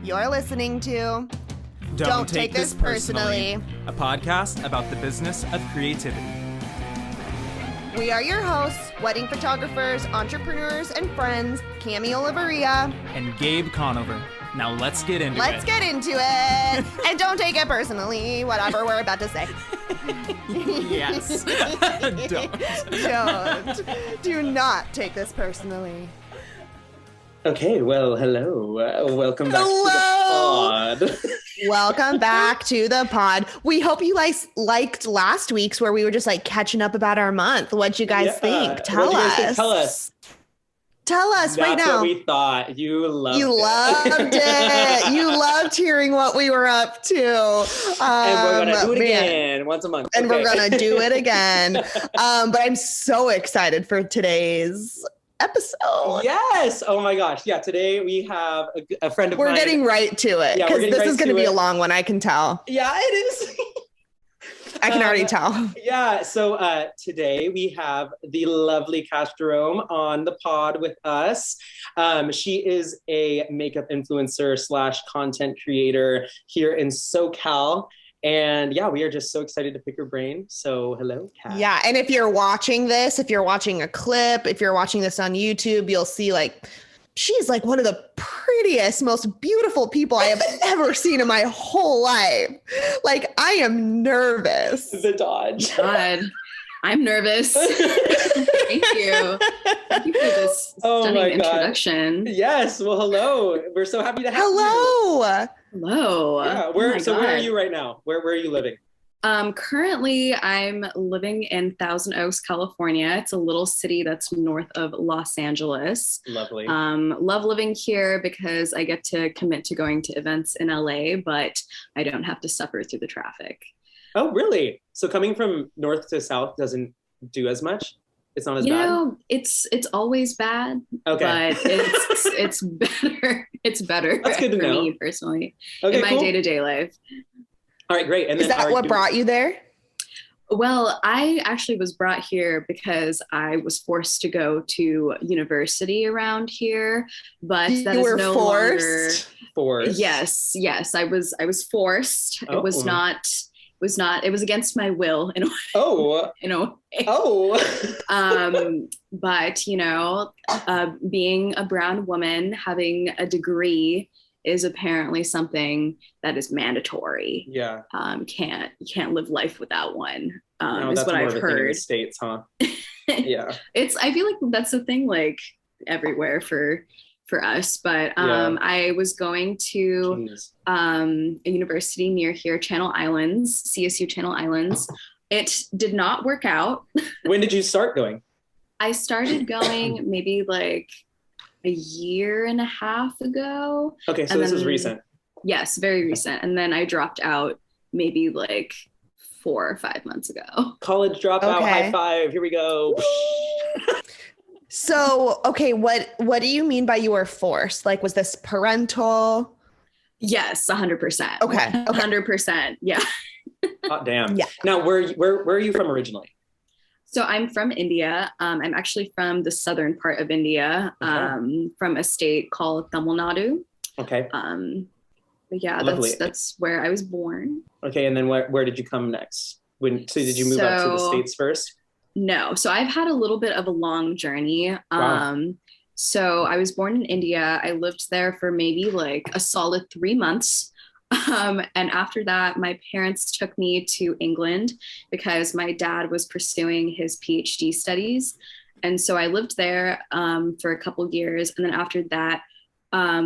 You're listening to Don't Take This Personally, a podcast about the business of creativity. We are your hosts, wedding photographers, entrepreneurs, and friends, Cami Oliveria And Gabe Conover. Now let's get into it. Let's get into it. And don't take it personally, whatever we're about to say. Yes. Don't. Do not take this personally. Okay, well, hello. Welcome back to the pod. Welcome back to the pod. We hope you guys liked last week's where we were just like catching up about our month. What'd you guys think? Tell us. Tell us. Tell us right now. That's what we thought. You loved it. You loved hearing what we were up to. And we're going to do it again once a month. And we're going to do it again. But I'm so excited for today's episode. Yes. Oh my gosh. Yeah. Today we have a friend of mine. We're getting right to it because this is going to be a long one. I can tell. Yeah, it is. I can already tell. Yeah. So today we have the lovely Cas Jerome on the pod with us. She is a makeup influencer / content creator here in SoCal. And yeah, we are just so excited to pick her brain. So hello, Cas. Yeah. And if you're watching this, if you're watching a clip, if you're watching this on YouTube, you'll see like she's like one of the prettiest, most beautiful people I have ever seen in my whole life. Like I am nervous. The dodge. God, I'm nervous. Thank you. Thank you for this stunning introduction. Yes. Well, hello. We're so happy to have you. Hello. Yeah. Where are you right now? Where are you living? Currently, I'm living in Thousand Oaks, California. It's a little city that's north of Los Angeles. Lovely. Love living here because I get to commit to going to events in LA, but I don't have to suffer through the traffic. Oh, really? So coming from north to south doesn't do as much? It's not as bad? You know, it's always bad, okay. But it's better. It's better. That's good to know. Me personally, okay, in my day-to-day life. All right, great. And is that what brought you there? Well, I actually was brought here because I was forced to go to university around here, but that is no longer forced. Yes, I was forced. Oh. It was against my will in a way. Oh. In a way. Oh. But you know, being a brown woman, having a degree is apparently something that is mandatory. Yeah. You can't live life without one. No, is that's what more I've of a thing in the heard. States, huh? Yeah. I feel like that's a thing like everywhere for us. But I was going to a university near here, Channel Islands, CSU Channel Islands. It did not work out. When did you start going? I started going maybe like a year and a half ago. Okay, so this is recent. Yes, very recent. And then I dropped out maybe like 4 or 5 months ago. College dropout, high five, here we go. So, okay, what do you mean by you were forced? Like, was this parental? Yes, 100%. Okay. 100%, yeah. Oh, damn. Yeah. Now, where are you from originally? So I'm from India. I'm actually from the southern part of India, from a state called Tamil Nadu. Okay. But yeah, that's where I was born. Okay, and then where did you come next? So did you move up to the States first? No. So I've had a little bit of a long journey. Wow. So I was born in India. I lived there for maybe like a solid 3 months. And after that, my parents took me to England because my dad was pursuing his PhD studies. And so I lived there for a couple years. And then after that,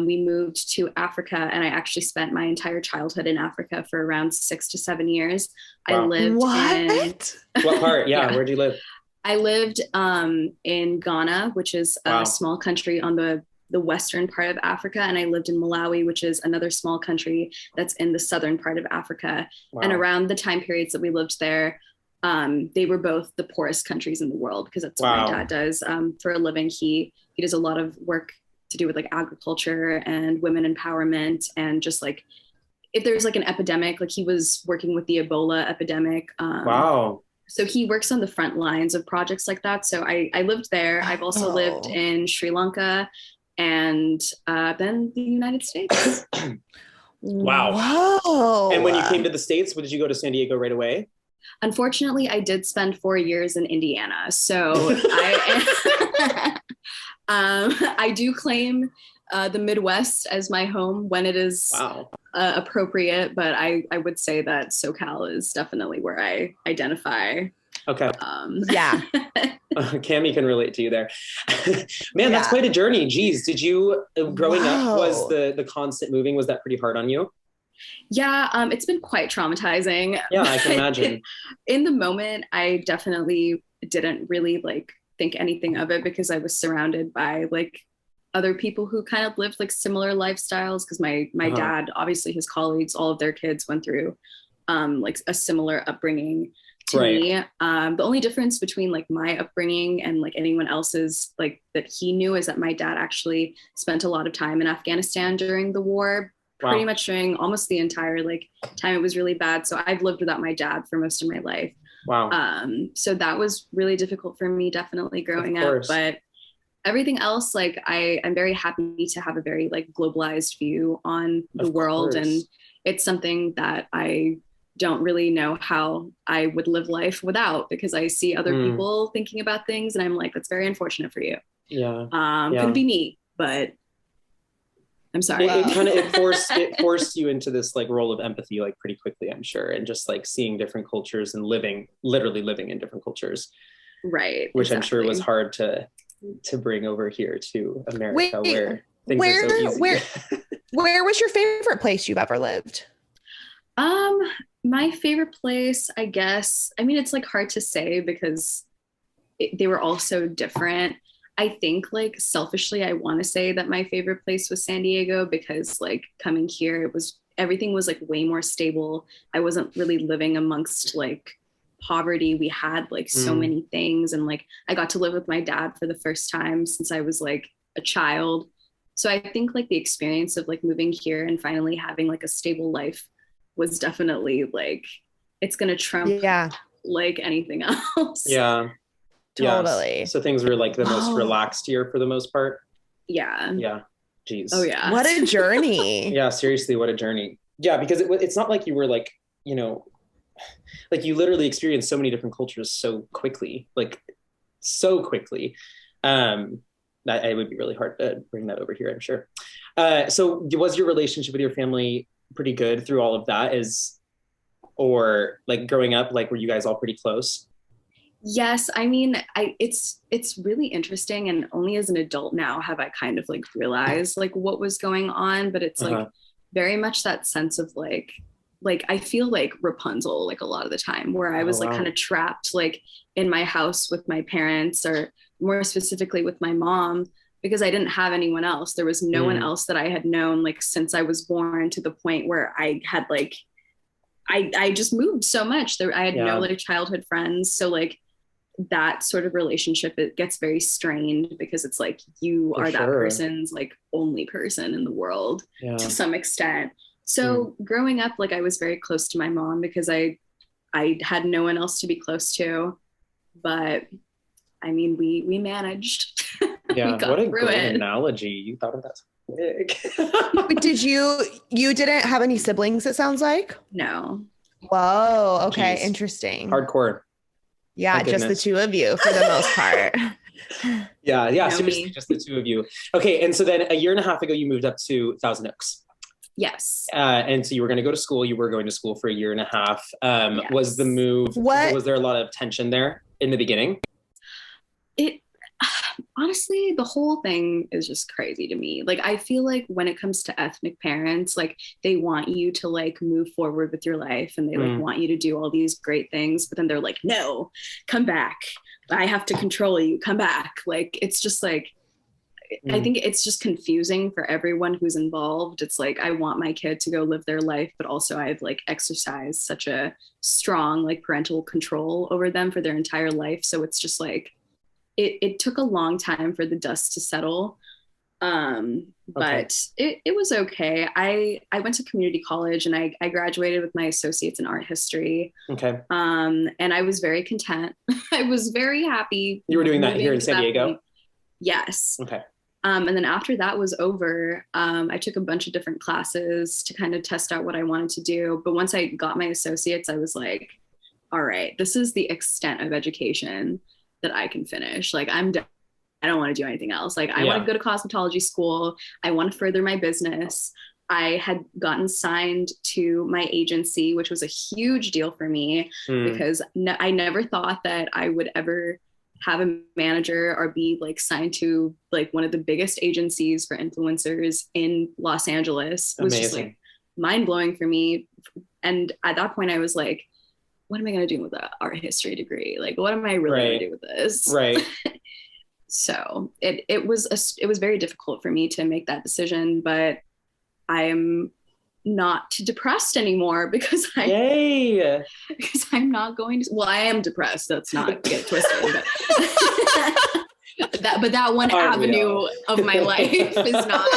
we moved to Africa, and I actually spent my entire childhood in Africa for around 6 to 7 years. Wow. I lived What part? Yeah. Where'd you live? I lived in Ghana, which is a small country on the western part of Africa. And I lived in Malawi, which is another small country that's in the southern part of Africa. Wow. And around the time periods that we lived there, they were both the poorest countries in the world, because that's what my dad does for a living. He does a lot of work to do with like agriculture and women empowerment, and just like if there's like an epidemic, like he was working with the Ebola epidemic. So he works on the front lines of projects like that. So I lived there. I've also lived in Sri Lanka and then the United States. Wow. Whoa. And when you came to the States, did you go to San Diego right away? Unfortunately, I did spend 4 years in Indiana. So I do claim the Midwest as my home when it is appropriate, but I would say that SoCal is definitely where I identify. Okay. Yeah. Cammie can relate to you there. Man, that's quite a journey. Geez, did you, growing up, was the constant moving, was that pretty hard on you? Yeah, it's been quite traumatizing. Yeah, I can imagine. In the moment, I definitely didn't really like think anything of it because I was surrounded by like other people who kind of lived like similar lifestyles. Because my dad, obviously his colleagues, all of their kids went through like a similar upbringing to me. The only difference between like my upbringing and like anyone else's like that he knew is that my dad actually spent a lot of time in Afghanistan during the war. Pretty much during almost the entire like time it was really bad. So I've lived without my dad for most of my life. Wow. So that was really difficult for me, definitely growing up. But everything else, like I'm very happy to have a very like globalized view on the world. And it's something that I don't really know how I would live life without, because I see other people thinking about things and I'm like, that's very unfortunate for you. Yeah. Couldn't be me, but I'm sorry. It forced you into this like role of empathy, like pretty quickly, I'm sure. And just like seeing different cultures and literally living in different cultures. Right. Which I'm sure was hard to bring over here to America. Where things are so easy. Where was your favorite place you've ever lived? My favorite place, I guess, I mean, it's like hard to say because they were all so different. I think like selfishly, I want to say that my favorite place was San Diego because like coming here, everything was like way more stable. I wasn't really living amongst like poverty. We had like so many things. And like, I got to live with my dad for the first time since I was like a child. So I think like the experience of like moving here and finally having like a stable life was definitely like, it's going to trump like anything else. Totally. Yes. So things were like the most relaxed here for the most part. Yeah. Jeez. Oh yeah. What a journey. Yeah. Seriously, what a journey. Yeah. Because it's not like you were like, you know, like you literally experienced so many different cultures so quickly, like so quickly. That it would be really hard to bring that over here, I'm sure. So was your relationship with your family pretty good through all of that? Or like growing up, like were you guys all pretty close? Yes. I mean, it's really interesting. And only as an adult now have I kind of like realized like what was going on, but it's like very much that sense of like I feel like Rapunzel, like a lot of the time where I was like kind of trapped, like in my house with my parents, or more specifically with my mom, because I didn't have anyone else. There was no one else that I had known, like since I was born, to the point where I had like, I just moved so much. I had no like childhood friends. So like that sort of relationship, it gets very strained because it's like you are that person's like only person in the world to some extent. So growing up, like I was very close to my mom because I had no one else to be close to, but I mean, we managed. Yeah. What a great analogy. You thought of that so quick. But you didn't have any siblings, it sounds like? No. Whoa. Okay. Jeez. Interesting. Hardcore. Yeah. Just the two of you for the most part. Yeah. Seriously, just the two of you. Okay. And so then a year and a half ago, you moved up to Thousand Oaks. Yes. And so you were going to go to school. You were going to school for a year and a half. Yes. Was the move, was there a lot of tension there in the beginning? Honestly, the whole thing is just crazy to me. Like, I feel like when it comes to ethnic parents, like they want you to like move forward with your life and they like want you to do all these great things, but then they're like, no, come back. I have to control you. Come back. Like, it's just like, I think it's just confusing for everyone who's involved. It's like, I want my kid to go live their life, but also I've like exercised such a strong like parental control over them for their entire life. So it's just like, it took a long time for the dust to settle. But it was okay. I went to community college and I graduated with my associates in art history. Okay. And I was very content. I was very happy. You were doing that here in San Diego? Yes. Okay. And then after that was over, I took a bunch of different classes to kind of test out what I wanted to do. But once I got my associates, I was like, all right, this is the extent of education that I can finish. Like I don't want to do anything else. Like I want to go to cosmetology school. I want to further my business. I had gotten signed to my agency, which was a huge deal for me because I never thought that I would ever have a manager or be like signed to like one of the biggest agencies for influencers in Los Angeles. It was just like mind blowing for me. And at that point I was like, what am I going to do with an art history degree? Like, what am I really going to do with this? Right. So it was very difficult for me to make that decision, but I'm not depressed anymore because I'm not going to, well, I am depressed. Let's not get twisted. But that one avenue of my life is not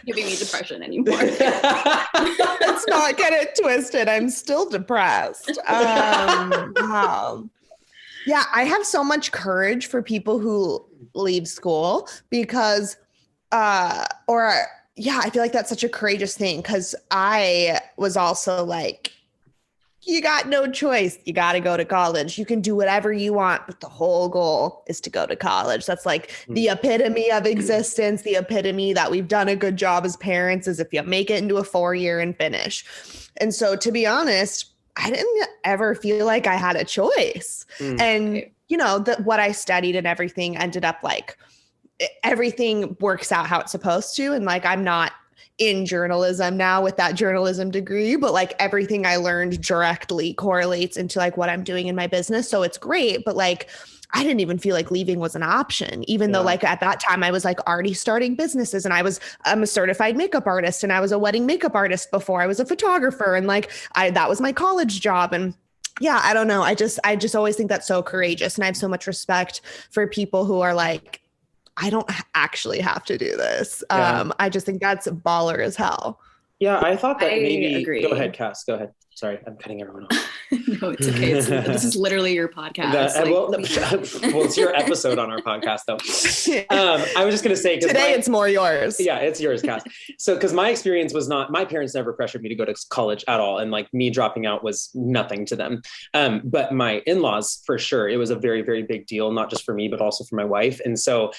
giving me depression anymore. Let's not get it twisted. I'm still depressed. Wow. Yeah, I have so much courage for people who leave school because, I feel like that's such a courageous thing because I was also like, you got no choice. You got to go to college. You can do whatever you want, but the whole goal is to go to college. That's like the epitome of existence, the epitome that we've done a good job as parents is if you make it into a 4-year and finish. And so to be honest, I didn't ever feel like I had a choice. And, you know, what I studied and everything ended up like everything works out how it's supposed to. And like, I'm not in journalism now with that journalism degree, but like everything I learned directly correlates into like what I'm doing in my business. So it's great. But like, I didn't even feel like leaving was an option, even though like at that time I was like already starting businesses and I'm a certified makeup artist and I was a wedding makeup artist before I was a photographer. And like, that was my college job. And yeah, I don't know. I just always think that's so courageous. And I have so much respect for people who are like, I don't actually have to do this. I just think that's baller as hell. Yeah, I thought that maybe. Agree. Go ahead, Cass. Go ahead. Sorry, I'm cutting everyone off. No, it's okay. This is literally your podcast. It's your episode on our podcast, though. I was just going to say today it's more yours. Yeah, it's yours, Cass. So, because my experience was not, my parents never pressured me to go to college at all, and like me dropping out was nothing to them. But my in-laws, for sure, it was a very, very big deal, not just for me, but also for my wife. And so,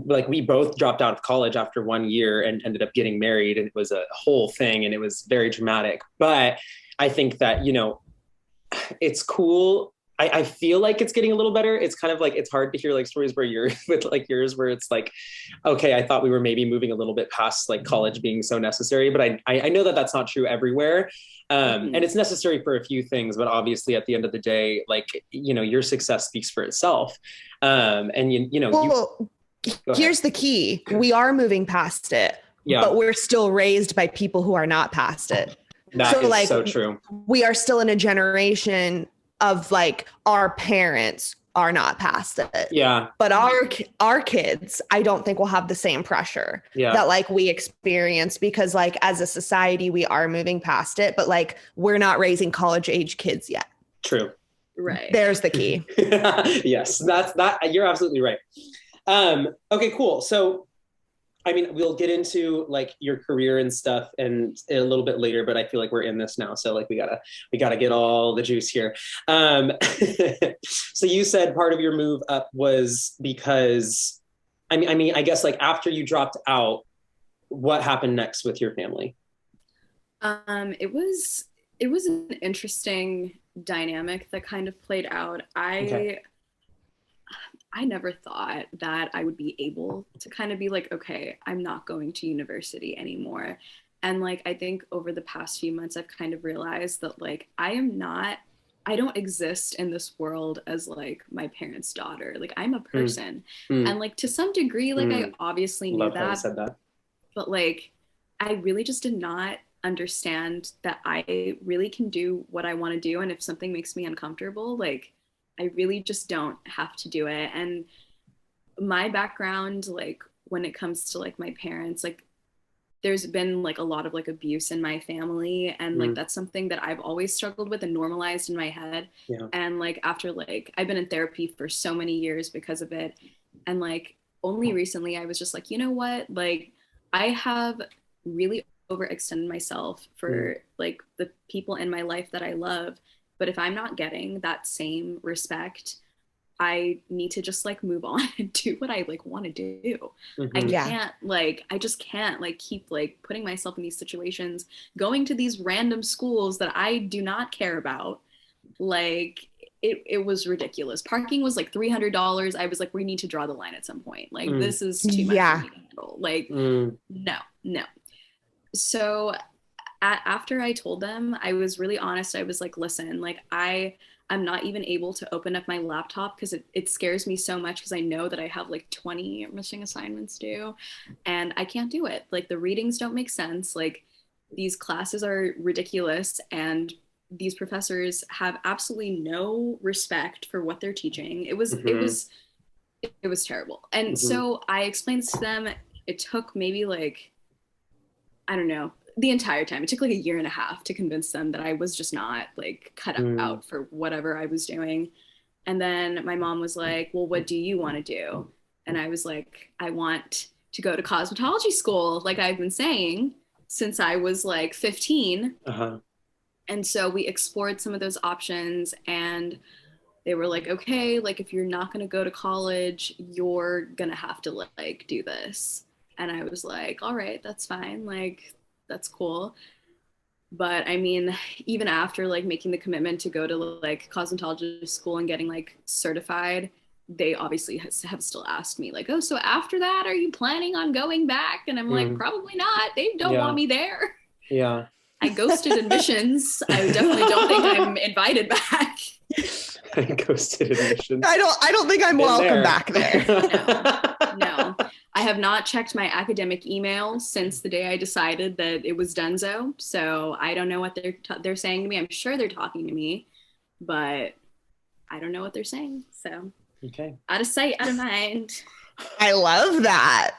like, we both dropped out of college after 1 year and ended up getting married, and it was a whole thing, and it was very dramatic. But I think that, you know, it's cool. I feel like it's getting a little better. It's kind of like, it's hard to hear like stories where you're with like yours, where it's like, okay, I thought we were maybe moving a little bit past like college being so necessary, but I know that that's not true everywhere. And it's necessary for a few things, but obviously at the end of the day, like, you know, your success speaks for itself. And here's the key. We are moving past it, but we're still raised by people who are not past it. That is so true. We are still in a generation of like our parents are not past it. Yeah. But our kids, I don't think will have the same pressure that like we experience because like as a society, we are moving past it, but like we're not raising college age kids yet. True. Right. There's the key. Yes, that you're absolutely right. Okay, cool. So I mean, we'll get into like your career and stuff and a little bit later, but I feel like we're in this now. So like, we gotta get all the juice here. So you said part of your move up was because, I guess like after you dropped out, what happened next with your family? It was an interesting dynamic that kind of played out. I never thought that I would be able to kind of be like, okay, I'm not going to university anymore. And like, I think over the past few months, I've kind of realized that like, I don't exist in this world as like my parents' daughter. Like I'm a person. And like, to some degree, like I obviously knew that, you said that, but like, I really just did not understand that I really can do what I want to do. And if something makes me uncomfortable, like, I really just don't have to do it. And my background, like when it comes to like my parents, like there's been like a lot of like abuse in my family. And like, that's something that I've always struggled with and normalized in my head. Yeah. And like, after like, I've been in therapy for so many years because of it. And like, only recently I was just like, you know what, like I have really overextended myself for like the people in my life that I love, but if I'm not getting that same respect, I need to just like move on and do what I like want to do. I can't like, I just can't like keep like putting myself in these situations, going to these random schools that I do not care about. Like it was ridiculous. Parking was like $300. I was like, we need to draw the line at some point. Like this is too much for me to handle. Like no. So after I told them, I was really honest. I was like, listen, like I'm not even able to open up my laptop because it scares me so much because I know that I have like 20 missing assignments due and I can't do it. Like the readings don't make sense. Like these classes are ridiculous and these professors have absolutely no respect for what they're teaching. It was terrible. And so I explained to them, it took maybe like, I don't know, the entire time. It took like a year and a half to convince them that I was just not like cut out for whatever I was doing. And then my mom was like, well, what do you want to do? And I was like, I want to go to cosmetology school, like I've been saying since I was like 15. And so we explored some of those options and they were like, okay, like if you're not going to go to college, you're going to have to like do this. And I was like, all right, that's fine. Like, that's cool. But I mean, even after like making the commitment to go to like cosmetology school and getting like certified, they obviously have still asked me like, oh, so after that, are you planning on going back? And I'm like, probably not. They don't want me there. Yeah. I ghosted admissions. I definitely don't think I'm invited back. Ghosted admissions. I don't think I'm welcome back there. No. I have not checked my academic email since the day I decided that it was donezo. So I don't know what they're saying to me. I'm sure they're talking to me, but I don't know what they're saying. So out of sight, out of mind. I love that.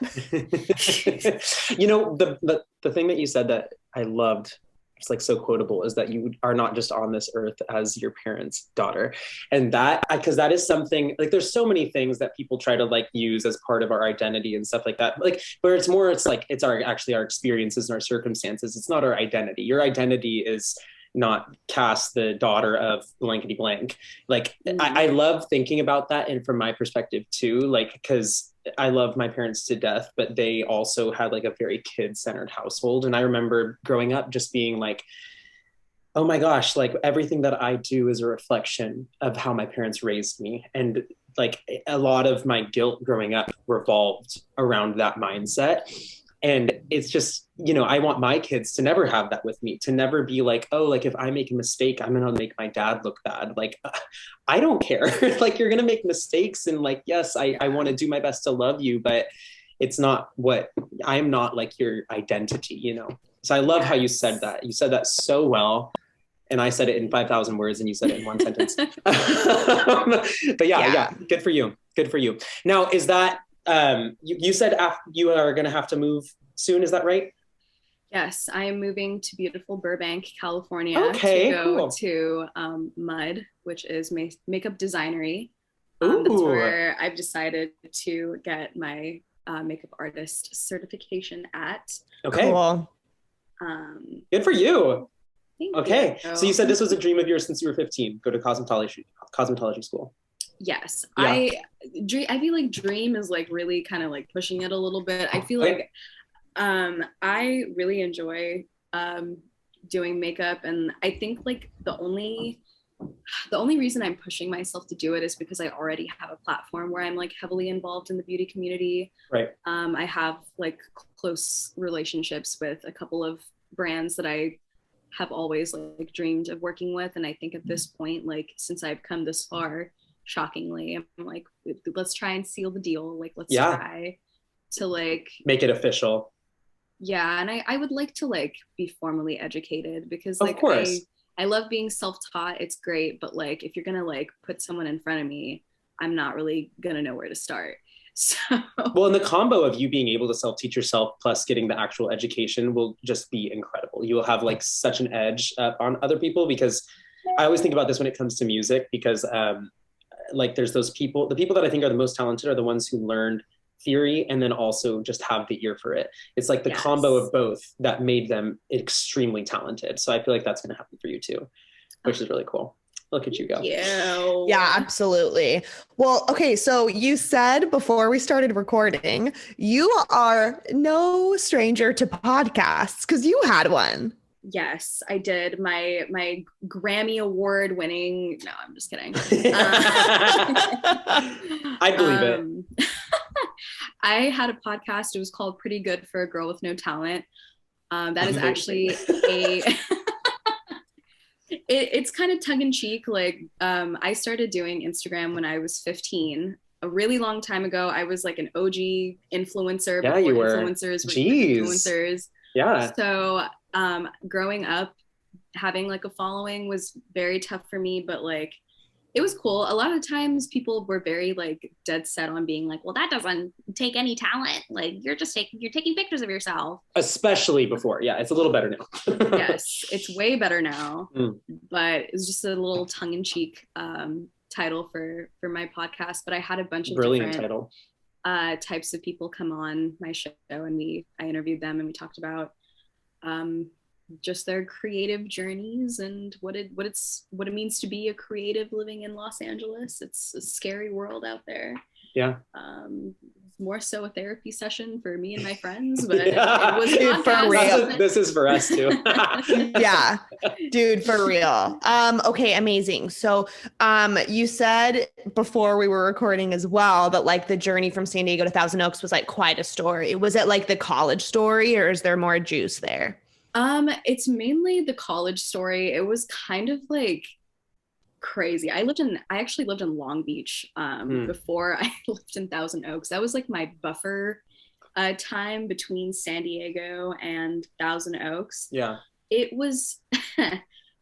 You know, the thing that you said that I loved, it's like so quotable, is that you are not just on this earth as your parents' daughter. And that, because that is something, like there's so many things that people try to like use as part of our identity and stuff like that. Like, but it's like, it's our experiences and our circumstances. It's not our identity. Your identity is not Cas, the daughter of blankety blank. Like, I love thinking about that. And from my perspective too, like, because I love my parents to death, but they also had like a very kid-centered household. And I remember growing up just being like, oh my gosh, like everything that I do is a reflection of how my parents raised me. And like a lot of my guilt growing up revolved around that mindset. And it's just, you know, I want my kids to never have that with me, to never be like, oh, like if I make a mistake, I'm going to make my dad look bad. Like, I don't care. Like, you're going to make mistakes. And like, yes, I want to do my best to love you, but it's not what I'm not like your identity, you know? So I love how you said that. You said that so well. And I said it in 5,000 words and you said it in one sentence. But yeah, good for you. Good for you. Now, is that, you said you are going to have to move soon. Is that right? Yes, I am moving to beautiful Burbank, California to go to MUD, which is makeup designery. That's where I've decided to get my makeup artist certification at. Okay. Cool. Good for you. Thank you. So you said this was a dream of yours since you were 15, go to cosmetology school. Yes. I feel like dream is like really kind of like pushing it a little bit. I feel like I really enjoy doing makeup, and I think like the only reason I'm pushing myself to do it is because I already have a platform where I'm like heavily involved in the beauty community. Right. I have like close relationships with a couple of brands that I have always like dreamed of working with, and I think at this point, like since I've come this far, shockingly, I'm like, let's try and seal the deal. Like, let's try to like make it official. Yeah. And I would like to like be formally educated because like, of course. I love being self-taught. It's great. But like, if you're going to like put someone in front of me, I'm not really going to know where to start. So. Well, and the combo of you being able to self-teach yourself plus getting the actual education will just be incredible. You will have like such an edge on other people, because I always think about this when it comes to music, because like there's those people, the people that I think are the most talented are the ones who learned theory and then also just have the ear for it. It's like the Yes. combo of both that made them extremely talented. So I feel like that's going to happen for you too, which is really cool. Look at you go. Yeah, absolutely. Well, okay. So you said before we started recording, you are no stranger to podcasts because you had one. Yes, I did. My Grammy Award winning. No, I'm just kidding. I believe it. I had a podcast. It was called Pretty Good for a Girl with No Talent. That is actually it's kind of tongue in cheek. Like I started doing Instagram when I was 15. A really long time ago. I was like an OG influencer. Yeah, before you were. influencers were Jeez. influencers. Yeah. So growing up, having like a following was very tough for me, but like it was cool. A lot of times people were very like dead set on being like, well, that doesn't take any talent. Like you're taking pictures of yourself. Especially before. Yeah, it's a little better now. Yes, it's way better now. But it's just a little tongue-in-cheek title for my podcast. But I had a bunch of Brilliant different title. Types of people come on my show, and I interviewed them and we talked about just their creative journeys and what it means to be a creative living in Los Angeles. It's a scary world out there. Yeah. More so a therapy session for me and my friends, but Yeah. it was Dude, for real. This is for us too. Yeah, dude, for real. Okay, amazing. So you said before we were recording as well that like the journey from San Diego to Thousand Oaks was like quite a story. Was it like the college story or is there more juice there? It's mainly the college story. It was kind of like crazy. I actually lived in Long Beach before I lived in Thousand Oaks. That was like my buffer time between San Diego and Thousand Oaks. Yeah. It was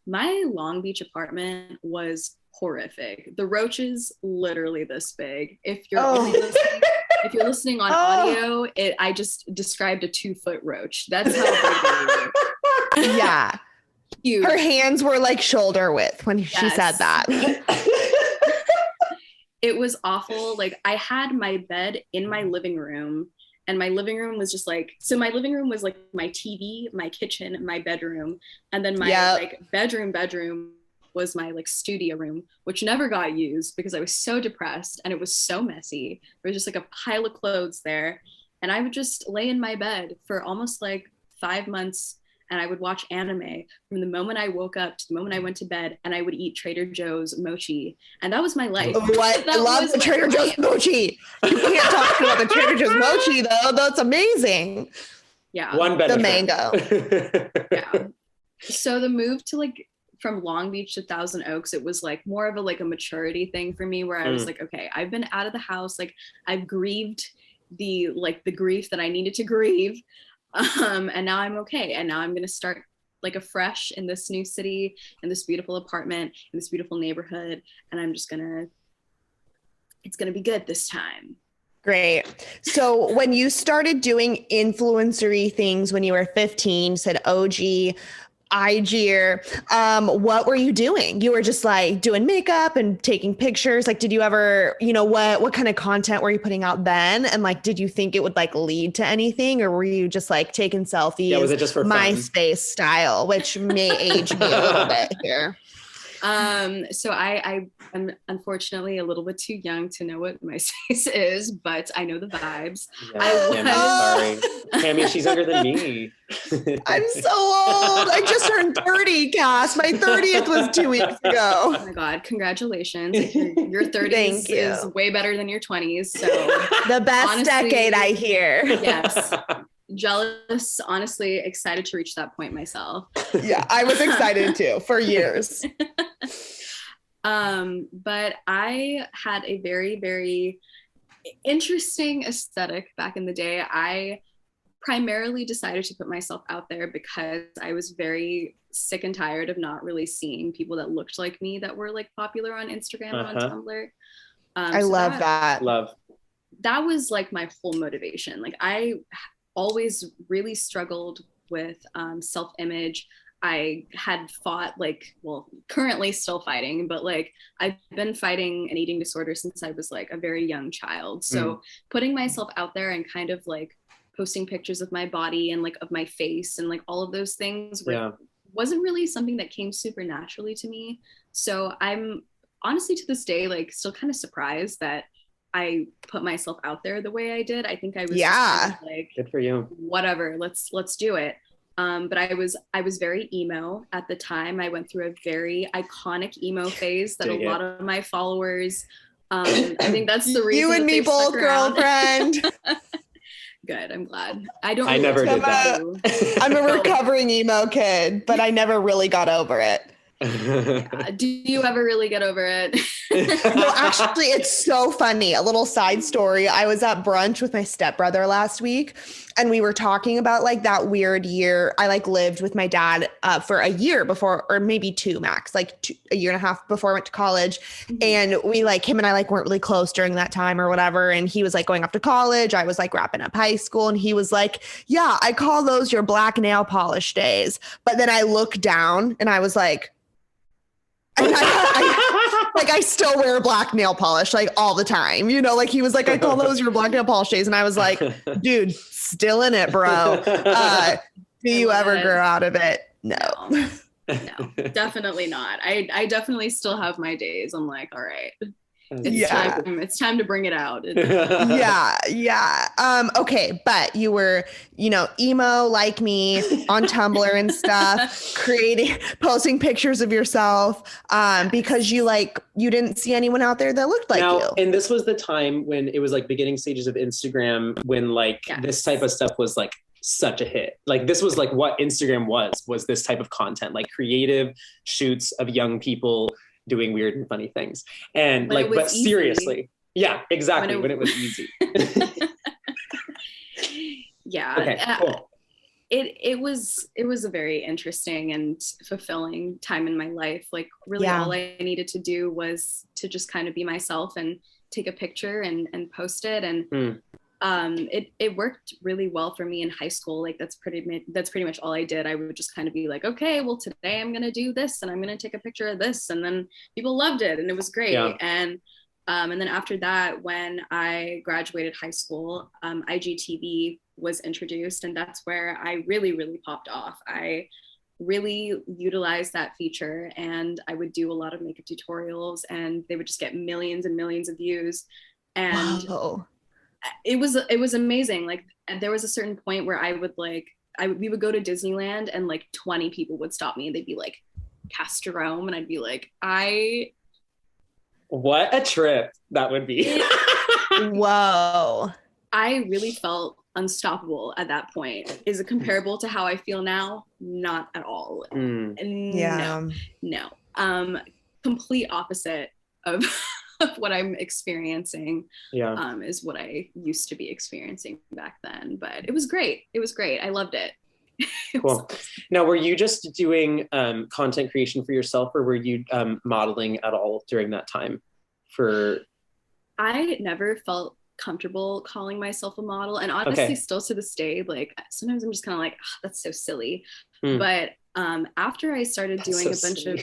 my Long Beach apartment was horrific. The roaches literally this big. If you're listening on audio, I just described a 2-foot roach. That's how big they were. Yeah. Huge. Her hands were like shoulder width when she said that. It was awful. Like I had my bed in my living room, and my living room was just like, so my living room was like my TV, my kitchen, my bedroom, and then my like bedroom was my like studio room, which never got used because I was so depressed and it was so messy. There was just like a pile of clothes there, and I would just lay in my bed for almost like 5 months, and I would watch anime from the moment I woke up to the moment I went to bed, and I would eat Trader Joe's mochi, and that was my life. What? I love the Trader Joe's mochi. You can't talk about the Trader Joe's mochi though. That's amazing. Yeah. One benefit. The mango. Yeah. So the move to like from Long Beach to Thousand Oaks, it was like more of a maturity thing for me, where I was like, okay, I've been out of the house, like I've grieved the grief that I needed to grieve. And now I'm okay. And now I'm going to start like afresh in this new city, in this beautiful apartment, in this beautiful neighborhood. And I'm just it's going to be good this time. Great. So when you started doing influencery things when you were 15, you said OG, IG, what were you doing? You were just like doing makeup and taking pictures. Like, did you ever, what kind of content were you putting out then? And like, did you think it would like lead to anything, or were you just like taking selfies? Yeah, was it just for fun? MySpace style, which may age me a little bit here. So I'm unfortunately a little bit too young to know what MySpace is, but I know the vibes. Sorry. Tammy, she's younger than me. I'm so old. I just turned 30, Cass. My 30th was 2 weeks ago. Oh my God. Congratulations. Your 30s is way better than your 20s. So the best honestly, decade, I hear. Yes. Jealous, honestly, excited to reach that point myself. Yeah, I was excited too for years. But I had a very, very interesting aesthetic back in the day. I primarily decided to put myself out there because I was very sick and tired of not really seeing people that looked like me that were like popular on Instagram and on Tumblr. I love that. That was like my whole motivation. Like I always really struggled with self-image. I had fought currently still fighting, but like I've been fighting an eating disorder since I was like a very young child. So putting myself out there and kind of like posting pictures of my body and like of my face and like all of those things wasn't really something that came super naturally to me. So I'm honestly to this day like still kind of surprised that I put myself out there the way I did. I think I was just kind of like, good for you. Whatever, let's do it. But I was very emo at the time. I went through a very iconic emo phase that lot of my followers, I think that's the reason. You and me both, girlfriend. Good, I'm glad. I never did that. I'm a recovering emo kid, but I never really got over it. Do you ever really get over it? No, actually, it's so funny. A little side story. I was at brunch with my stepbrother last week, and we were talking about like that weird year. I like lived with my dad for a year before, or maybe two max, a year and a half before I went to college. And we like him and I like weren't really close during that time or whatever. And he was like going off to college. I was like wrapping up high school, and he was like, "Yeah, I call those your black nail polish days." But then I looked down and I was like, and I still wear black nail polish like all the time, you know, like he was like, "I call those your black nail polish days." And I was like, dude, still in it, bro. Do you ever grow out of it? No, definitely not. I definitely still have my days. I'm like, all right, it's time to bring it out. Okay, but you were, emo like me on Tumblr and stuff, posting pictures of yourself because you didn't see anyone out there that looked like you. And this was the time when it was like beginning stages of Instagram, when this type of stuff was like such a hit. Like this was like what Instagram was this type of content, like creative shoots of young people doing weird and funny things. And but easy. Seriously, yeah, exactly. When it was easy. Yeah. Okay, cool. It was a very interesting and fulfilling time in my life. Like really all I needed to do was to just kind of be myself and take a picture and post it. And it worked really well for me in high school. Like that's pretty much all I did. I would just kind of be like, okay, well today I'm gonna do this and I'm gonna take a picture of this, and then people loved it and it was great. And then after that, when I graduated high school, Igtv was introduced, and that's where I really popped off. I really utilized that feature, and I would do a lot of makeup tutorials, and they would just get millions and millions of views. And it was amazing. Like there was a certain point where we would go to Disneyland and like 20 people would stop me and they'd be like, "Cas Jerome," and I'd be like, what a trip that would be. Whoa. I really felt unstoppable at that point. Is it comparable to how I feel now? Not at all. No. Complete opposite of what I'm experiencing is what I used to be experiencing back then. But it was great. I loved it. Cool. Now, were you just doing content creation for yourself, or were you modeling at all during that time? I never felt comfortable calling myself a model, and honestly still to this day, like sometimes I'm just kind of like, oh, that's so silly. But after I started doing a bunch of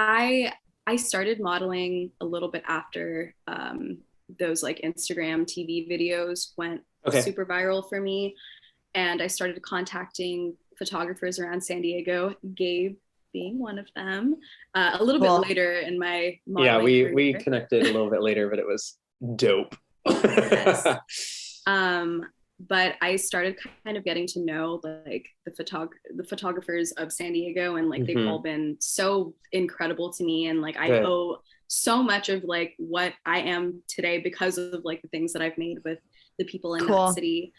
I started modeling a little bit after those like Instagram TV videos went super viral for me, and I started contacting photographers around San Diego, Gabe being one of them, a little bit later in my modeling career. We connected a little bit later, but it was dope. But I started kind of getting to know like the photographers of San Diego, and like they've all been so incredible to me, and like I owe so much of like what I am today because of like the things that I've made with the people in that city.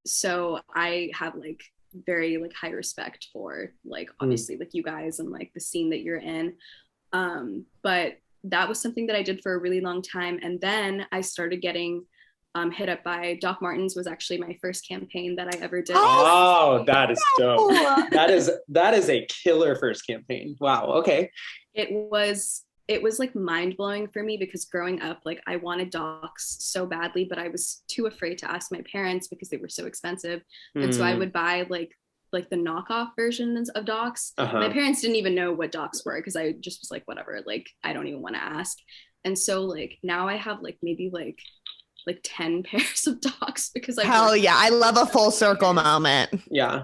So I have like very like high respect for like obviously like you guys and like the scene that you're in. But that was something that I did for a really long time, and then I started getting hit up by Doc Martens. Was actually my first campaign that I ever did. Oh, that is dope. That is a killer first campaign. Wow. Okay. It was it was like mind blowing for me because growing up, like I wanted docs so badly, but I was too afraid to ask my parents because they were so expensive. And so I would buy like the knockoff versions of docs. My parents didn't even know what docs were because I just was like, whatever, like I don't even want to ask. And so like now I have like maybe like 10 pairs of docs because hell yeah, I love a full circle moment. Yeah.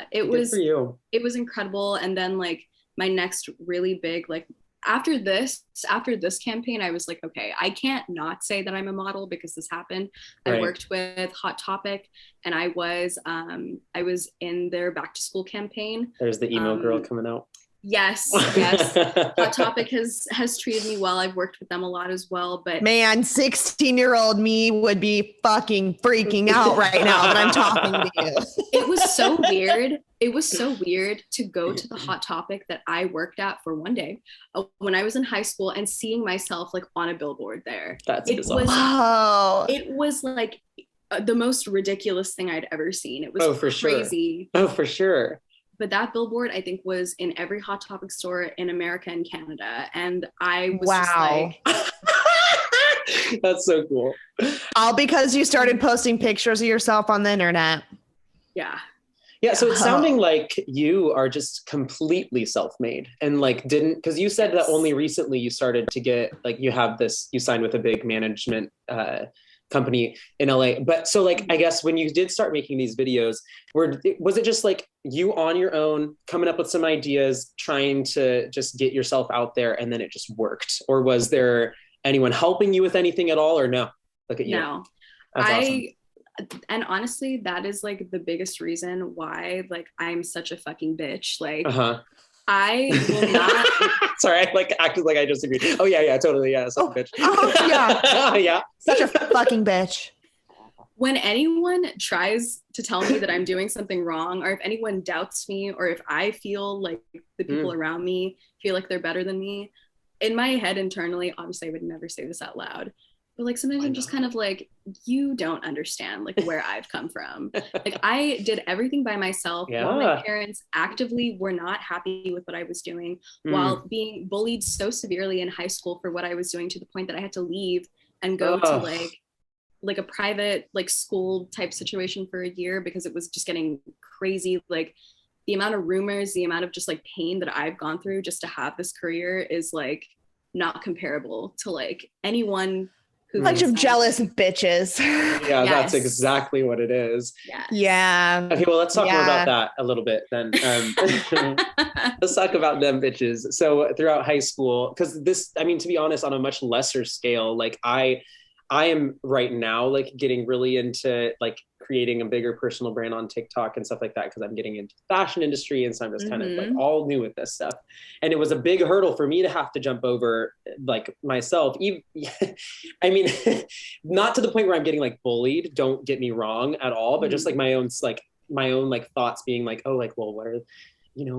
It Good was for you. It was incredible. And then like my next really big, like after this campaign, I was like, okay, I can't not say that I'm a model because this happened. Right. I worked with Hot Topic and I was in their back to school campaign. There's the emo girl coming out. Yes. Hot Topic has treated me well. I've worked with them a lot as well. But man, 16-year-old me would be fucking freaking out right now that I'm talking to you. It was so weird. It was so weird to go to the Hot Topic that I worked at for one day when I was in high school and seeing myself like on a billboard there. That's bizarre. Wow. It was like the most ridiculous thing I'd ever seen. It was crazy. Oh, for sure. But that billboard, I think, was in every Hot Topic store in America and Canada. And I was just like... That's so cool. All because you started posting pictures of yourself on the internet. Yeah. Yeah, so it's sounding like you are just completely self-made and like because you said that only recently you started to get, like you signed with a big management company in LA. But so like, I guess when you did start making these videos, was it just like you on your own coming up with some ideas, trying to just get yourself out there and then it just worked? Or was there anyone helping you with anything at all or no? Look at you. No. That's awesome. And honestly, that is like the biggest reason why like I'm such a fucking bitch. Like I will not. Sorry, I like acted like I just agreed. Oh yeah, totally. Yeah, such a bitch. Yeah. Yeah. Such a fucking bitch. When anyone tries to tell me that I'm doing something wrong, or if anyone doubts me, or if I feel like the people around me feel like they're better than me, in my head internally, obviously I would never say this out loud, but like sometimes I'm just kind of like, you don't understand like where I've come from. Like I did everything by myself while my parents actively were not happy with what I was doing, while being bullied so severely in high school for what I was doing to the point that I had to leave and go to like a private like school type situation for a year because it was just getting crazy. Like the amount of rumors, the amount of just like pain that I've gone through just to have this career is like not comparable to like anyone who bunch of jealous bitches. Yeah, that's exactly what it is. Yeah. Okay, well, let's talk more about that a little bit then. Let's talk about them bitches. So throughout high school, because this, I mean, to be honest, on a much lesser scale, like I am right now like getting really into like creating a bigger personal brand on TikTok and stuff like that because I'm getting into the fashion industry, and so I'm just kind of like all new with this stuff. And it was a big hurdle for me to have to jump over like myself. Even, I mean, not to the point where I'm getting like bullied, don't get me wrong at all, but just like my own like thoughts being like, oh, like, well, what are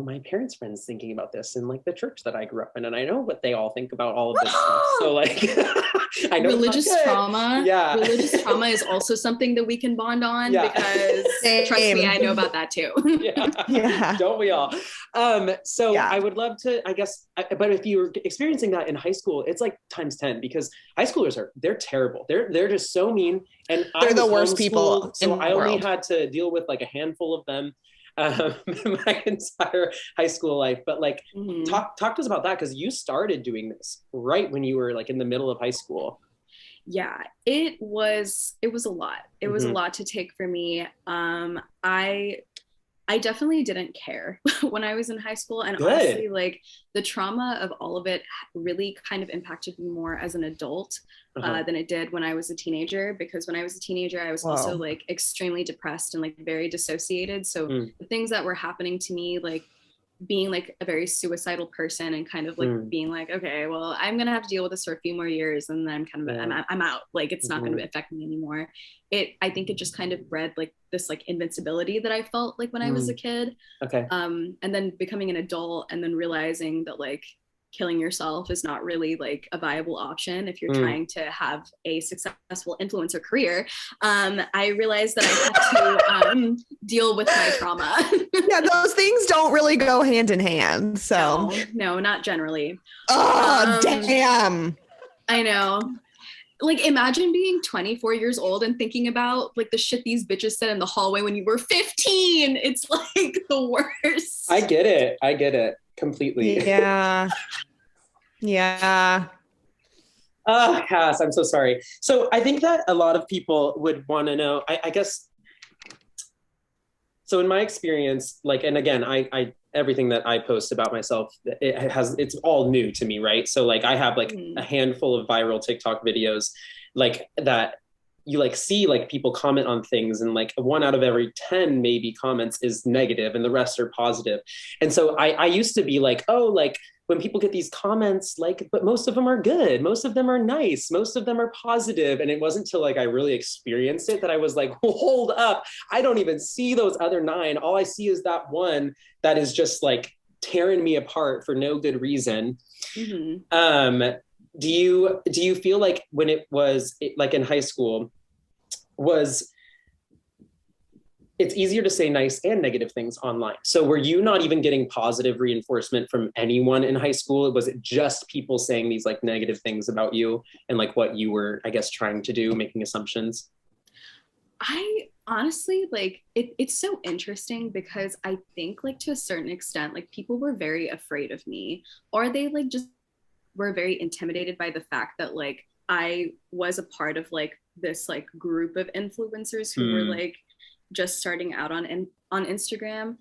my parents' friends thinking about this and like the church that I grew up in, and I know what they all think about all of this stuff. So like I know religious trauma. Yeah. Religious trauma is also something that we can bond on because trust me, I know about that too. Yeah. Don't we all? So I would love to, I guess, but if you're experiencing that in high school, it's like times 10 because high schoolers they're terrible. They're just so mean. And they're the worst people. So I only had to deal with like a handful of them my entire high school life. But like talk to us about that, because you started doing this right when you were like in the middle of high school. Yeah, it was a lot. It was a lot to take for me. I definitely didn't care when I was in high school, and honestly, like the trauma of all of it really kind of impacted me more as an adult than it did when I was a teenager, because when I was a teenager, I was also like extremely depressed and like very dissociated. So the things that were happening to me, like being like a very suicidal person and kind of like being like, okay, well, I'm gonna have to deal with this for a few more years, and then I'm kind of I'm out. Like it's not gonna affect me anymore. I think it just kind of bred like this like invincibility that I felt like when I was a kid. Okay. And then becoming an adult and then realizing that like killing yourself is not really like a viable option if you're trying to have a successful influencer career, I realized that I had to deal with my trauma. Yeah, those things don't really go hand in hand. So no, not generally. Oh, damn. I know. Like, imagine being 24 years old and thinking about like the shit these bitches said in the hallway when you were 15. It's like the worst. I get it completely. Yeah. Yeah. Oh, Cass, I'm so sorry. So I think that a lot of people would want to know, I guess, so in my experience, like, and again, I everything that I post about myself, it's all new to me, right? So like I have like a handful of viral TikTok videos like that you like see like people comment on things, and like 1 out of every 10 maybe comments is negative and the rest are positive. And so I used to be like, oh, like when people get these comments, like, but most of them are good. Most of them are nice. Most of them are positive. And it wasn't until like I really experienced it that I was like, hold up. I don't even see those other 9. All I see is that one that is just like tearing me apart for no good reason. Mm-hmm. Do you feel like when it was like in high school, it's easier to say nice and negative things online? So were you not even getting positive reinforcement from anyone in high school? Was it just people saying these like negative things about you and like what you were, I guess, trying to do, making assumptions? I honestly, like, it's so interesting because I think like to a certain extent, like people were very afraid of me, or they like just were very intimidated by the fact that like I was a part of like this like group of influencers who were like just starting out on Instagram.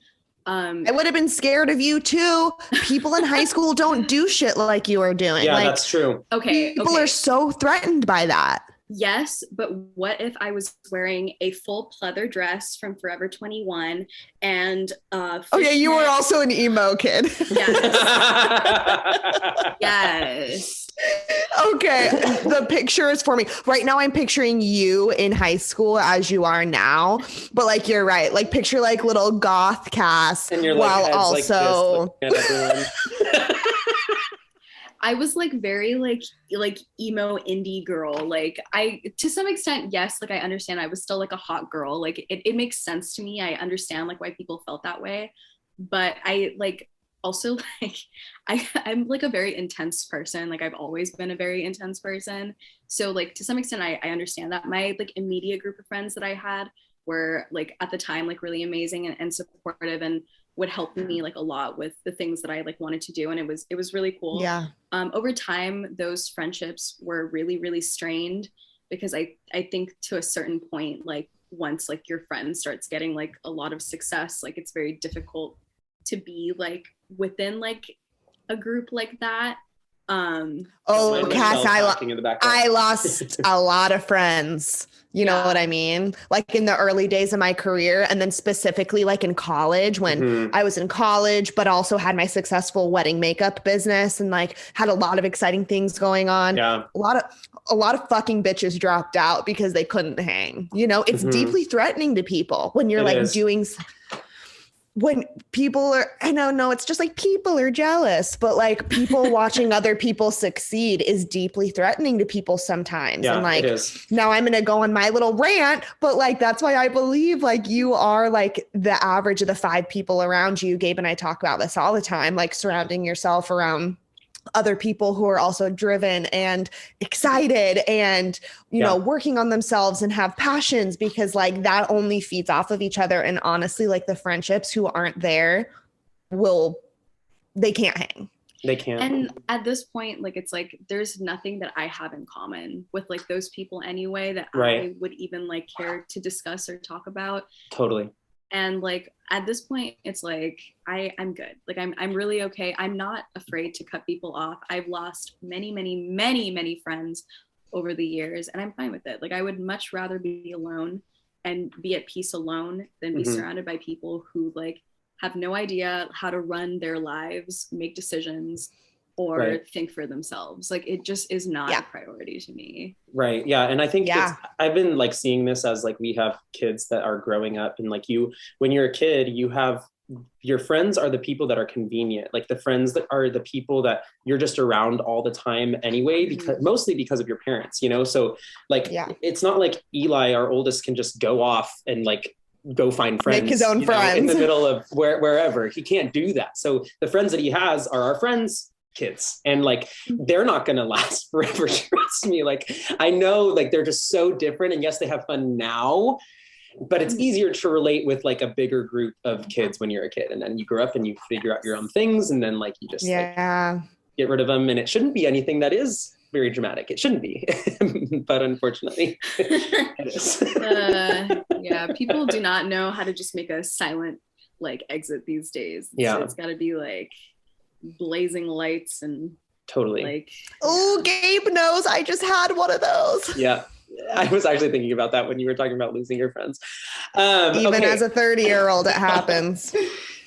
I would have been scared of you too. People in high school don't do shit like you are doing. Yeah, like, that's true. Okay. People are so threatened by that. Yes, but what if I was wearing a full pleather dress from Forever 21 and okay, you were also an emo kid. Yes. Yes. Okay, the picture is for me. Right now I'm picturing you in high school as you are now, but like you're right. Like picture like little goth Cass, and you're while like also like this, looking at everyone. I was like very like emo indie girl. Like I, to some extent, yes, like I understand I was still like a hot girl. Like it makes sense to me. I understand like why people felt that way. But I like also like I'm like a very intense person. Like I've always been a very intense person. So like to some extent I understand that. My like immediate group of friends that I had were like at the time like really amazing and supportive and would help me like a lot with the things that I like wanted to do, and it was really cool. Yeah. Over time those friendships were really, really strained because I think to a certain point, like once like your friend starts getting like a lot of success, like it's very difficult to be like within like a group like that. Oh, Cass, I lost a lot of friends. You know what I mean? Like in the early days of my career, and then specifically like in college when I was in college, but also had my successful wedding makeup business and like had a lot of exciting things going on. Yeah. A lot of fucking bitches dropped out because they couldn't hang. You know, it's deeply threatening to people when you're when people are, I don't know, it's just like people are jealous, but like people watching other people succeed is deeply threatening to people sometimes. Yeah, and like, it is. Now I'm going to go on my little rant, but like, that's why I believe like you are like the average of the 5 people around you. Gabe and I talk about this all the time, like surrounding yourself around other people who are also driven and excited and, you know, working on themselves and have passions, because like that only feeds off of each other. And honestly, like the friendships who aren't there they can't hang. They can't. And at this point, like, it's like, there's nothing that I have in common with like those people anyway, that I would even like care to discuss or talk about. Totally. And like at this point, it's like I'm good. Like I'm really okay. I'm not afraid to cut people off. I've lost many friends over the years, and I'm fine with it. Like I would much rather be alone and be at peace alone than be surrounded by people who like have no idea how to run their lives, make decisions, or think for themselves. Like it just is not a priority to me. Right. Yeah. And I think I've been like seeing this as like we have kids that are growing up, and like when you're a kid, you have your friends are the people that are convenient, like the friends that are the people that you're just around all the time anyway, because mostly because of your parents, you know? So like, it's not like Eli, our oldest, can just go off and like go find friends, make his own friends in the middle of wherever. He can't do that. So the friends that he has are our friends' kids, and like they're not going to last forever. Trust me. Like I know, like they're just so different, and yes, they have fun now, but it's easier to relate with like a bigger group of kids when you're a kid, and then you grow up and you figure out your own things, and then like you just like get rid of them. And it shouldn't be anything that is very dramatic. It shouldn't be, but unfortunately it is. Yeah, people do not know how to just make a silent like exit these days. It's got to be like blazing lights and totally like. Oh, Gabe knows. I just had one of those. Yeah. I was actually thinking about that when you were talking about losing your friends. Even as a 30-year-old, it happens.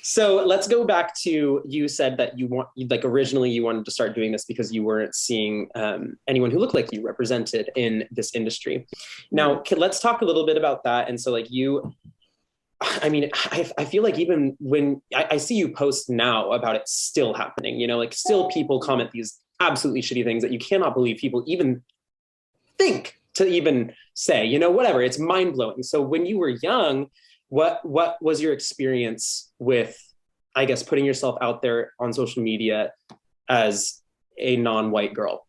So let's go back to, you said that like originally you wanted to start doing this because you weren't seeing anyone who looked like you represented in this industry. Now, let's talk a little bit about that. And so like I mean, I feel like even when I see you post now about it still happening, you know, like still people comment these absolutely shitty things that you cannot believe people even think to even say, you know, whatever, it's mind blowing. So when you were young, what was your experience with, I guess, putting yourself out there on social media as a non-white girl?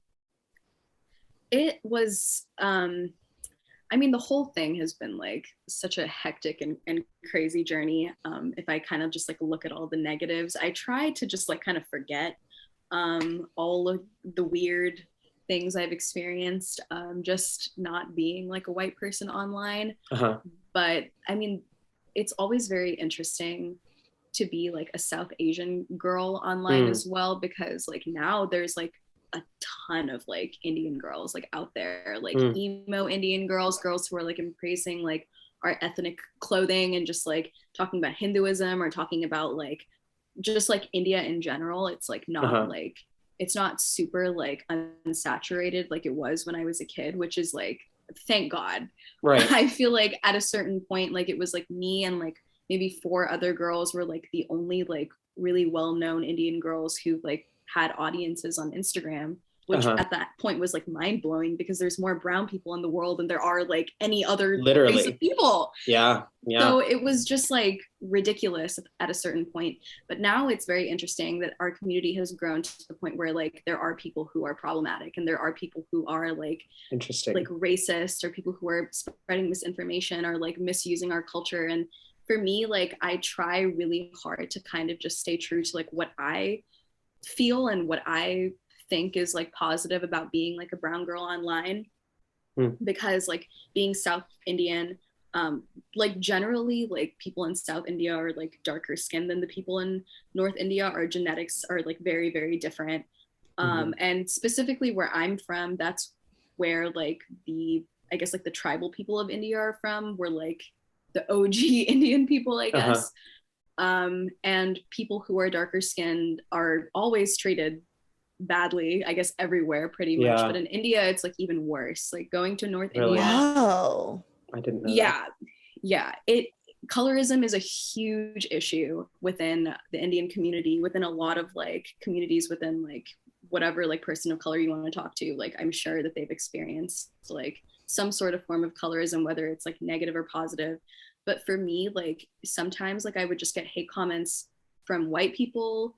It was, I mean, the whole thing has been like such a hectic and crazy journey. If I kind of just like look at all the negatives, I try to just like kind of forget all of the weird things I've experienced, just not being like a white person online. But I mean, it's always very interesting to be like a South Asian girl online as well, because like now there's like a ton of like Indian girls like out there, like emo Indian girls who are like embracing like our ethnic clothing and just like talking about Hinduism or talking about like just like India in general. It's like not like, it's not super like unsaturated like it was when I was a kid, which is like, thank God. Right. I feel like at a certain point, like it was like me and like maybe 4 other girls were like the only like really well-known Indian girls who like had audiences on Instagram, which at that point was like mind-blowing because there's more brown people in the world than there are like any other race of people. Yeah. So it was just like ridiculous at a certain point. But now it's very interesting that our community has grown to the point where like there are people who are problematic and there are people who are like like racist, or people who are spreading misinformation or like misusing our culture. And for me, like I try really hard to kind of just stay true to like what I feel and what I think is like positive about being like a brown girl online, because like being South Indian, like generally like people in South India are like darker skinned than the people in North India. Our genetics are like very, very different. And specifically where I'm from, that's where like I guess like the tribal people of India are from. We're like the OG Indian people, I guess. And people who are darker skinned are always treated badly, I guess everywhere pretty much. But in India, it's like even worse. Like going to North India. Wow. I didn't know that. Yeah. Colorism is a huge issue within the Indian community, within a lot of like communities within like whatever like person of color you want to talk to. Like I'm sure that they've experienced like some sort of form of colorism, whether it's like negative or positive. But for me, like sometimes like I would just get hate comments from white people,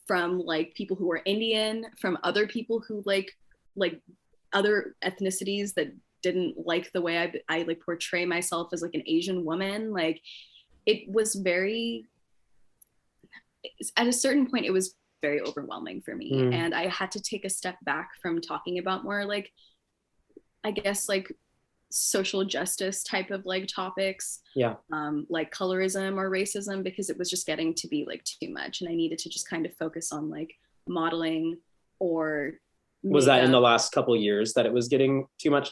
from like people who are Indian, from other people who like other ethnicities that didn't like the way I like portray myself as like an Asian woman. Like it was very, at a certain point, it was very overwhelming for me. And I had to take a step back from talking about more like, I guess like social justice type of like topics, like colorism or racism, because it was just getting to be like too much, and I needed to just kind of focus on like modeling or was that in the last couple of years that it was getting too much?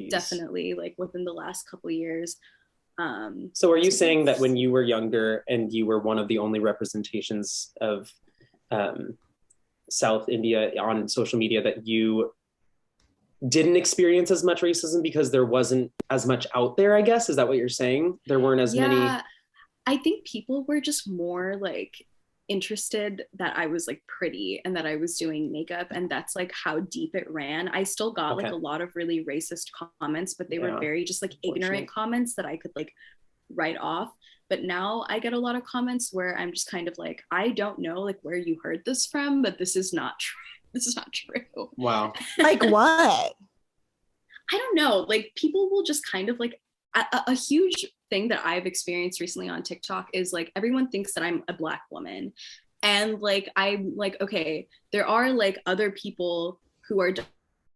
Definitely, like within the last couple of years. So are you saying that when you were younger and you were one of the only representations of South India on social media, that you didn't experience as much racism because there wasn't as much out there, I guess? Is that what you're saying? There weren't as many? I think people were just more like interested that I was like pretty and that I was doing makeup, and that's like how deep it ran. I still got like a lot of really racist comments, but they were very just like ignorant comments that I could like write off. But now I get a lot of comments where I'm just kind of like, I don't know like where you heard this from, but this is not true. This is not true. Wow. Like what? I don't know. Like people will just kind of like a huge thing that I've experienced recently on TikTok is like everyone thinks that I'm a Black woman. And like I'm like, okay, there are like other people who are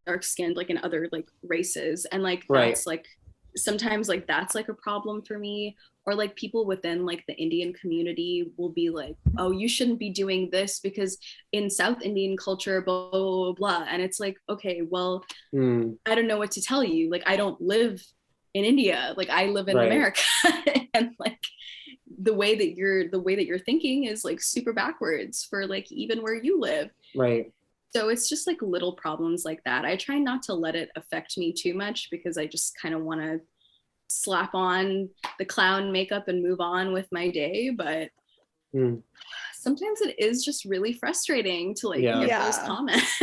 dark skinned like in other like races. And like that's like sometimes like that's like a problem for me. Or like people within like the Indian community will be like, oh, you shouldn't be doing this because in South Indian culture, blah, blah, blah, blah. And it's like, okay, well, I don't know what to tell you. Like, I don't live in India. Like, I live in America. And like the way that you're thinking is like super backwards for like even where you live. Right. So it's just like little problems like that. I try not to let it affect me too much because I just kind of want to slap on the clown makeup and move on with my day. But sometimes it is just really frustrating to like get those comments.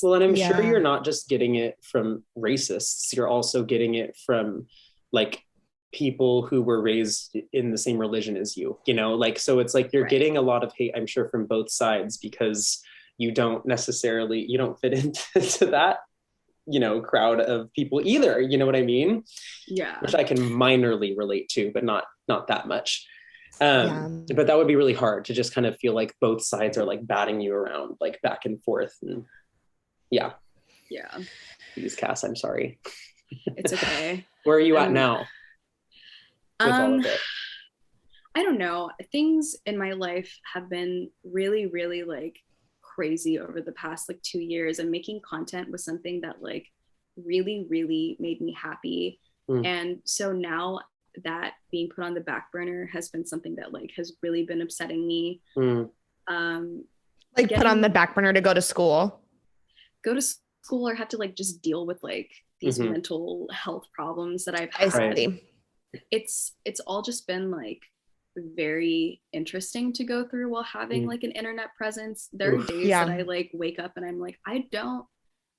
Well, and I'm sure you're not just getting it from racists, you're also getting it from like people who were raised in the same religion as you, you know, like, so it's like you're getting a lot of hate, I'm sure, from both sides because you don't fit into that, you know, crowd of people either, you know what I mean? Yeah. Which I can minorly relate to, but not that much. But that would be really hard to just kind of feel like both sides are like batting you around, like back and forth. And Please, Cass, I'm sorry. It's okay. Where are you at now with all of it? I don't know. Things in my life have been really, really like crazy over the past like 2 years, and making content was something that like really, really made me happy. And so now that being put on the back burner has been something that like has really been upsetting me. Like put on the back burner to go to school or have to like just deal with like these mental health problems that I've had. It's all just been like very interesting to go through while having like an internet presence. There are days that I like wake up and I'm like, I don't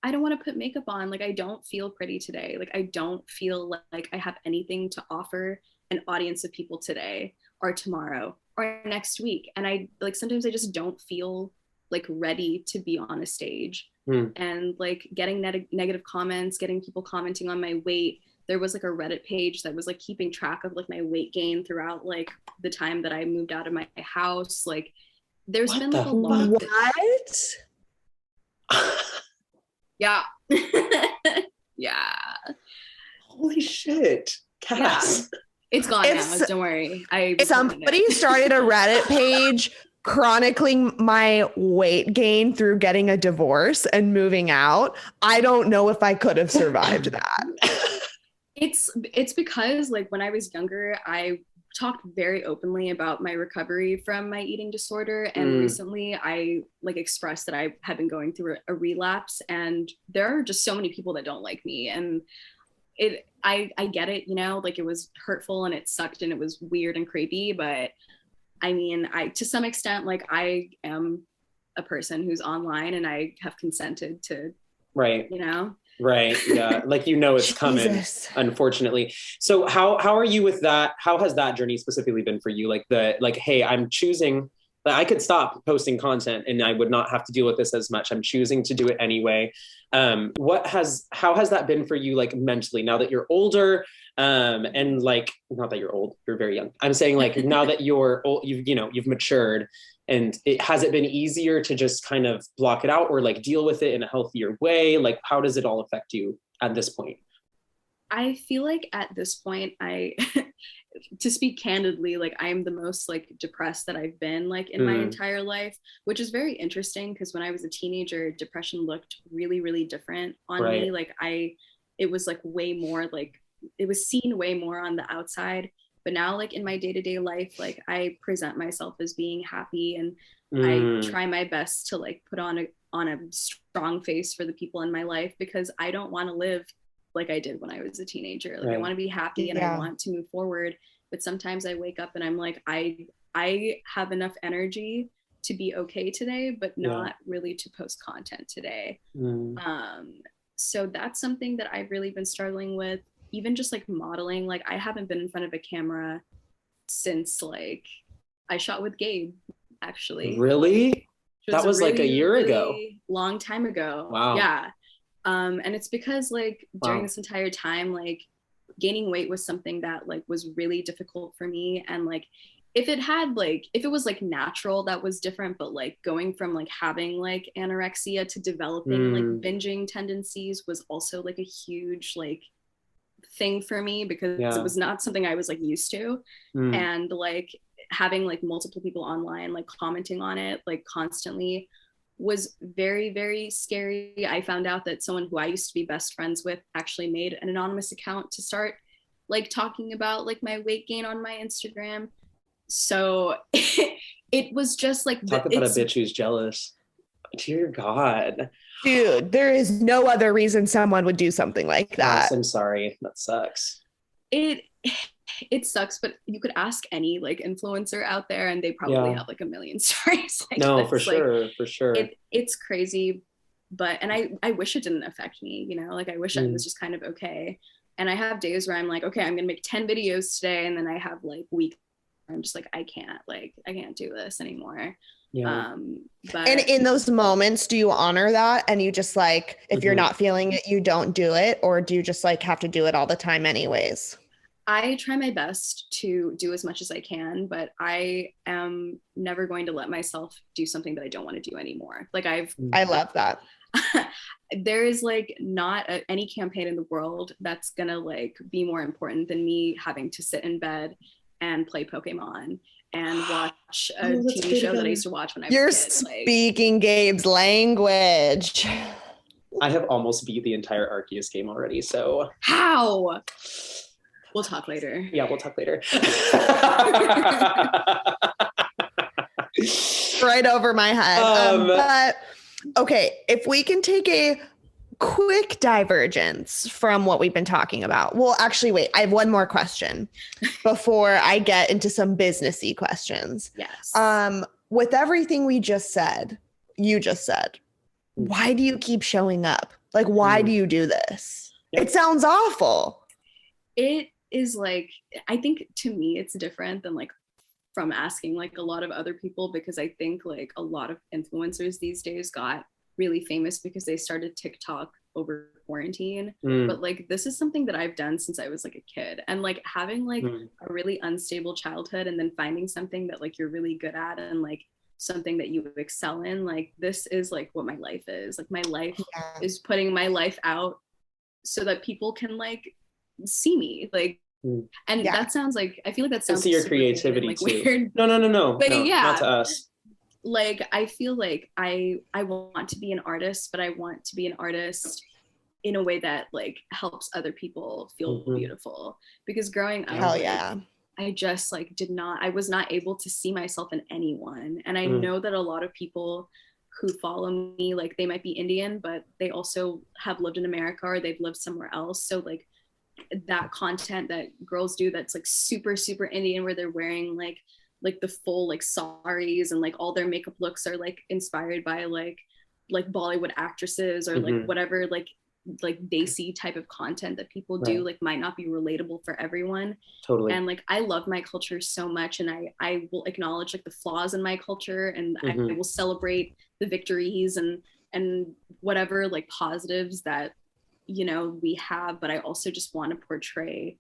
want to put makeup on. Like, I don't feel pretty today. Like, I don't feel like I have anything to offer an audience of people today or tomorrow or next week. And I like, sometimes I just don't feel like ready to be on a stage. And like getting negative comments, getting people commenting on my weight. There was like a Reddit page that was like keeping track of like my weight gain throughout like the time that I moved out of my house. Like there's been like a lot. What? Yeah. Holy shit. Cass. Yeah. It's gone now. Don't worry. Somebody started a Reddit page chronicling my weight gain through getting a divorce and moving out. I don't know if I could have survived that. It's because like when I was younger, I talked very openly about my recovery from my eating disorder. And recently I like expressed that I had been going through a relapse, and there are just so many people that don't like me. And I get it, you know, like it was hurtful and it sucked and it was weird and creepy, but I mean, to some extent, like I am a person who's online and I have consented to, you know? Right. Yeah. Like, you know, it's coming, unfortunately. So how are you with that? How has that journey specifically been for you? Like hey, I'm choosing that I could stop posting content and I would not have to deal with this as much. I'm choosing to do it anyway. How has that been for you? Like mentally, now that you're older, and like, not that you're old, you're very young. I'm saying like, now that you're old, you've matured, and has it been easier to just kind of block it out or like deal with it in a healthier way? Like, how does it all affect you at this point? I feel like at this point, to speak candidly, like I'm the most like depressed that I've been like in my entire life, which is very interesting because when I was a teenager, depression looked really, really different on me. Like it was like way more like, it was seen way more on the outside. But now like in my day-to-day life, like I present myself as being happy, and I try my best to like put on a strong face for the people in my life, because I don't want to live like I did when I was a teenager. Like I want to be happy and I want to move forward. But sometimes I wake up and I'm like, I have enough energy to be okay today, but not really to post content today. So that's something that I've really been struggling with. Even just like modeling, like I haven't been in front of a camera since like I shot with Gabe, actually. Really? That was really, like a year ago. Long time ago. Wow. Yeah. And it's because like during this entire time, like gaining weight was something that like was really difficult for me. And like if it was like natural, that was different. But like going from like having like anorexia to developing like binging tendencies was also like a huge like thing for me, because it was not something I was like used to. And like having like multiple people online like commenting on it like constantly was very, very scary. I found out that someone who I used to be best friends with actually made an anonymous account to start like talking about like my weight gain on my Instagram. So it was just like talk about a bitch who's jealous. Dear God. Dude, there is no other reason someone would do something like that. Yes, I'm sorry. That sucks. It sucks, but you could ask any like influencer out there and they probably have like a million stories. Like no, this. for sure, like, for sure. It's crazy, but and I wish it didn't affect me, you know, like I wish I was just kind of okay. And I have days where I'm like, okay, I'm gonna make 10 videos today, and then I have like weeks where I'm just like, I can't do this anymore. But and in those moments, do you honor that and you just like, if you're not feeling it, you don't do it, or do you just like have to do it all the time anyways? I try my best to do as much as I can, but I am never going to let myself do something that I don't want to do anymore. Like I love that. There is like not any campaign in the world that's gonna like be more important than me having to sit in bed and play Pokemon and watch a TV show that I used to watch when I was a kid. You're speaking Gabe's language. I have almost beat the entire Arceus game already, so. How? We'll talk later. Yeah, we'll talk later. Right over my head. But okay, if we can take a quick divergence from what we've been talking about. Well, actually, wait, I have one more question before I get into some businessy questions. Yes. With everything you just said, why do you keep showing up? Like, why do you do this? Yep. It sounds awful. It is like, I think to me, it's different than like from asking like a lot of other people, because I think like a lot of influencers these days got really famous because they started TikTok over quarantine. But like, this is something that I've done since I was like a kid, and like having like a really unstable childhood and then finding something that like you're really good at and like something that you excel in, like this is like what my life is. Like my life is putting my life out so that people can like see me, like and that sounds like, I feel like that sounds see your creativity like too. weird. No, but not to us. Like I feel like I want to be an artist, but I want to be an artist in a way that like helps other people feel beautiful. Because growing up, I just like I was not able to see myself in anyone. And I know that a lot of people who follow me, like they might be Indian, but they also have lived in America or they've lived somewhere else. So like that content that girls do that's like super, super Indian, where they're wearing like the full like saris and like all their makeup looks are like inspired by like Bollywood actresses or like whatever like desi type of content that people do like might not be relatable for everyone. Totally. And like I love my culture so much, and I will acknowledge like the flaws in my culture, and I will celebrate the victories and whatever like positives that, you know, we have. But I also just want to portray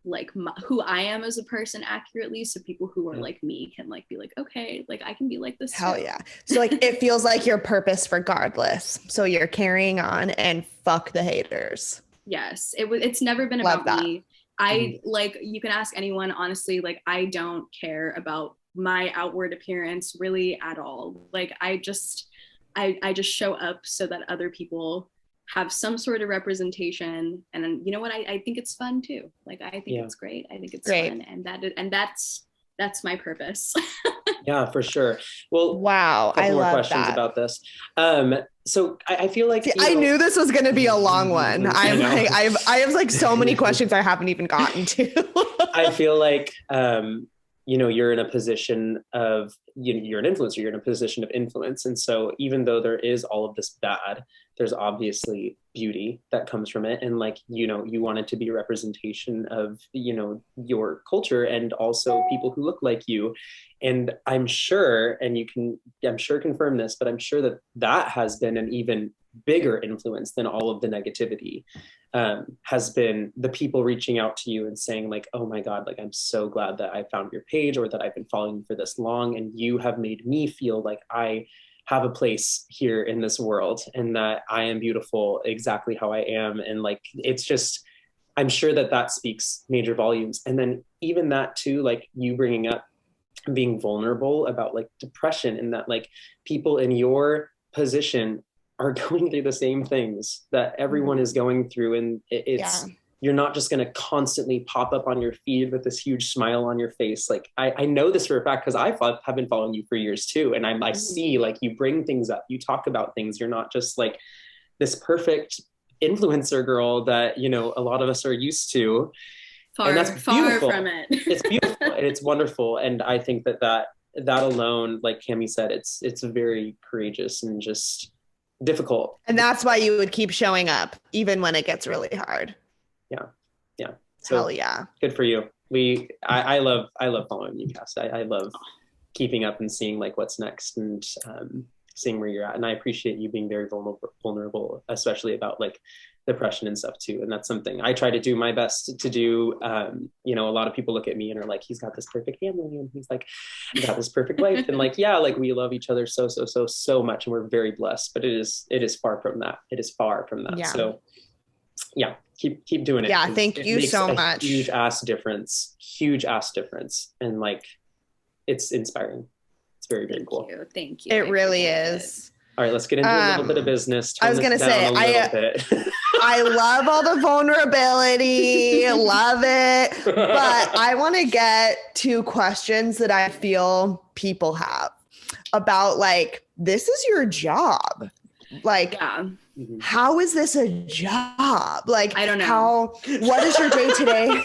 like who I am as a person accurately, so people who are like me can like be like, okay, like I can be like this hell too. Yeah. So like it feels like your purpose regardless, so you're carrying on, and fuck the haters. Yes, it's never been Love about that. me. I like, you can ask anyone, honestly, like I don't care about my outward appearance really at all. Like I just show up so that other people have some sort of representation. And then, you know what, I think it's fun too. Like I think it's great. I think it's fun, and that's my purpose. Yeah, for sure. Well, wow, a couple more questions about this. so I feel like I knew this was going to be a long one. I know. I have like so many questions I haven't even gotten to. I feel like, you're in a position of, you're an influencer, you're in a position of influence. And so even though there is all of this bad, there's obviously beauty that comes from it. And like, you want it to be a representation of, your culture and also people who look like you. And I'm sure, and I'm sure confirm this, but I'm sure that has been an even bigger influence than all of the negativity, has been the people reaching out to you and saying like, oh my God, like, I'm so glad that I found your page or that I've been following you for this long. And you have made me feel like I have a place here in this world and that I am beautiful exactly how I am. And like, it's just, I'm sure that speaks major volumes. And then even that too, like you bringing up being vulnerable about like depression, and that like people in your position are going through the same things that everyone is going through. And you're not just going to constantly pop up on your feed with this huge smile on your face. Like I know this for a fact, because have been following you for years too. And I see like you bring things up, you talk about things. You're not just like this perfect influencer girl that, a lot of us are used to. Far from it. It's beautiful and it's wonderful. And I think that alone, like Cami said, it's very courageous and just difficult. And that's why you would keep showing up even when it gets really hard. Yeah. So hell yeah. Good for you. I love following you, Cass. I love keeping up and seeing like what's next and seeing where you're at. And I appreciate you being very vulnerable, especially about like depression and stuff too. And that's something I try to do my best to do. A lot of people look at me and are like, he's got this perfect family and he's like, he got this perfect life. And like, yeah, like we love each other so much. And we're very blessed, but it is far from that. It is far from that. Yeah. So yeah, keep doing it. Yeah. Thank you so much. Huge ass difference. And like, it's inspiring. It's very, very cool. Thank you. It really is. All right, let's get into a little bit of business. I was going to say, I love all the vulnerability, love it. But I want to get to questions that I feel people have about like, this is your job. Like, how is this a job? Like, I don't know. What is your day today?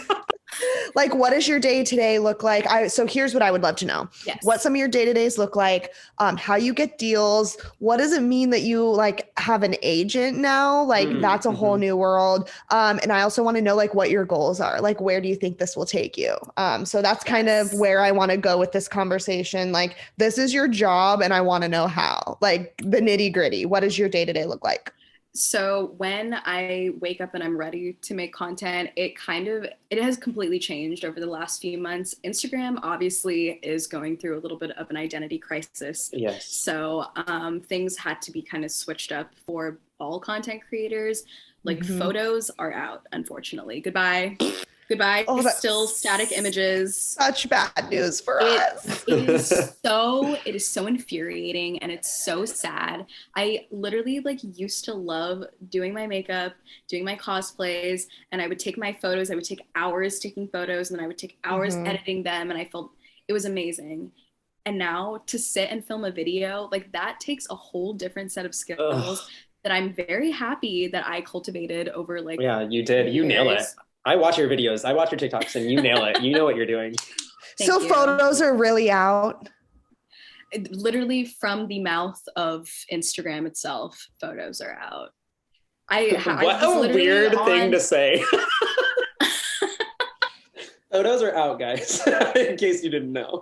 Like, what does your day today look like? So here's what I would love to know. Yes. What some of your day-to-days look like, how you get deals. What does it mean that you like have an agent now? Like that's a whole new world. And I also want to know like what your goals are. Like, where do you think this will take you? So that's kind of where I want to go with this conversation. Like, this is your job and I want to know how, like the nitty gritty. What does your day-to-day look like? So when I wake up and I'm ready to make content, it has completely changed over the last few months. Instagram obviously is going through a little bit of an identity crisis. Yes. So things had to be kind of switched up for all content creators. Like photos are out, unfortunately. Goodbye. Oh, still static images. Such bad news for us. It is so infuriating and it's so sad. I literally like used to love doing my makeup, doing my cosplays, and I would take my photos. I would take hours taking photos and then I would take hours editing them, and I felt it was amazing. And now to sit and film a video, like that takes a whole different set of skills that I'm very happy that I cultivated over like. Yeah, you did. You nail it. I watch your videos. I watch your TikToks and you nail it. You know what you're doing. So photos are really out? Literally from the mouth of Instagram itself, photos are out. What a weird thing to say. Photos are out, guys, in case you didn't know.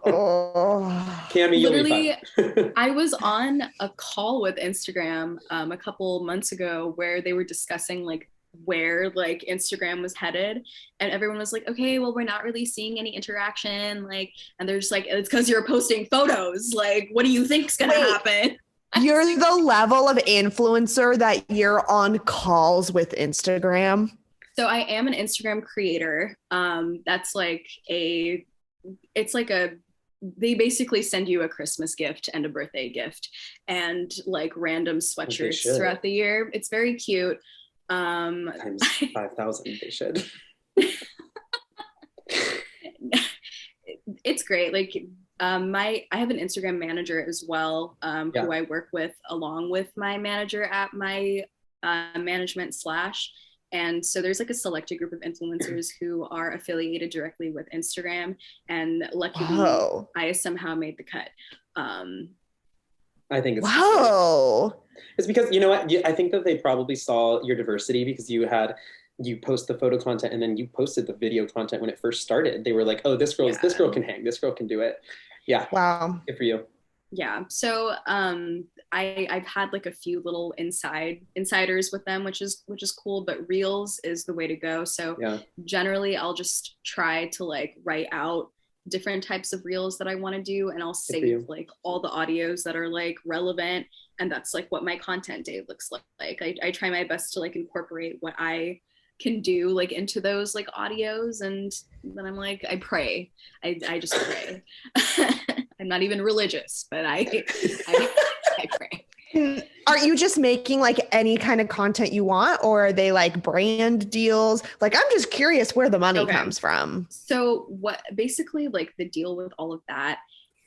Cami, you'll be fine. I was on a call with Instagram a couple months ago where they were discussing like where like Instagram was headed, and everyone was like, okay, well, we're not really seeing any interaction, like, and they're just like, it's because you're posting photos, like, what do you think's gonna happen? You're the level of influencer that you're on calls with Instagram? So I am an Instagram creator. That's like they basically send you a Christmas gift and a birthday gift and like random sweatshirts throughout the year. It's very cute. Times 5,000 they should. It's great. Like I have an Instagram manager as well, who I work with along with my manager at my management slash. And so there's like a selected group of influencers who are affiliated directly with Instagram. And luckily, I somehow made the cut. I think it's it's because, you know what? I think that they probably saw your diversity because you post the photo content and then you posted the video content when it first started. They were like, oh, this girl can hang. This girl can do it. Yeah. Wow. Good for you. Yeah. So I've had like a few little insiders with them, which is cool, but Reels is the way to go. So generally I'll just try to like write out different types of Reels that I want to do, and I'll save like all the audios that are like relevant, and that's like what my content day looks like. I try my best to like incorporate what I can do like into those like audios, and then I'm like, I pray. I just pray. I'm not even religious, but I pray. Are you just making like any kind of content you want, or are they like brand deals? Like, I'm just curious where the money comes from. So what basically like the deal with all of that,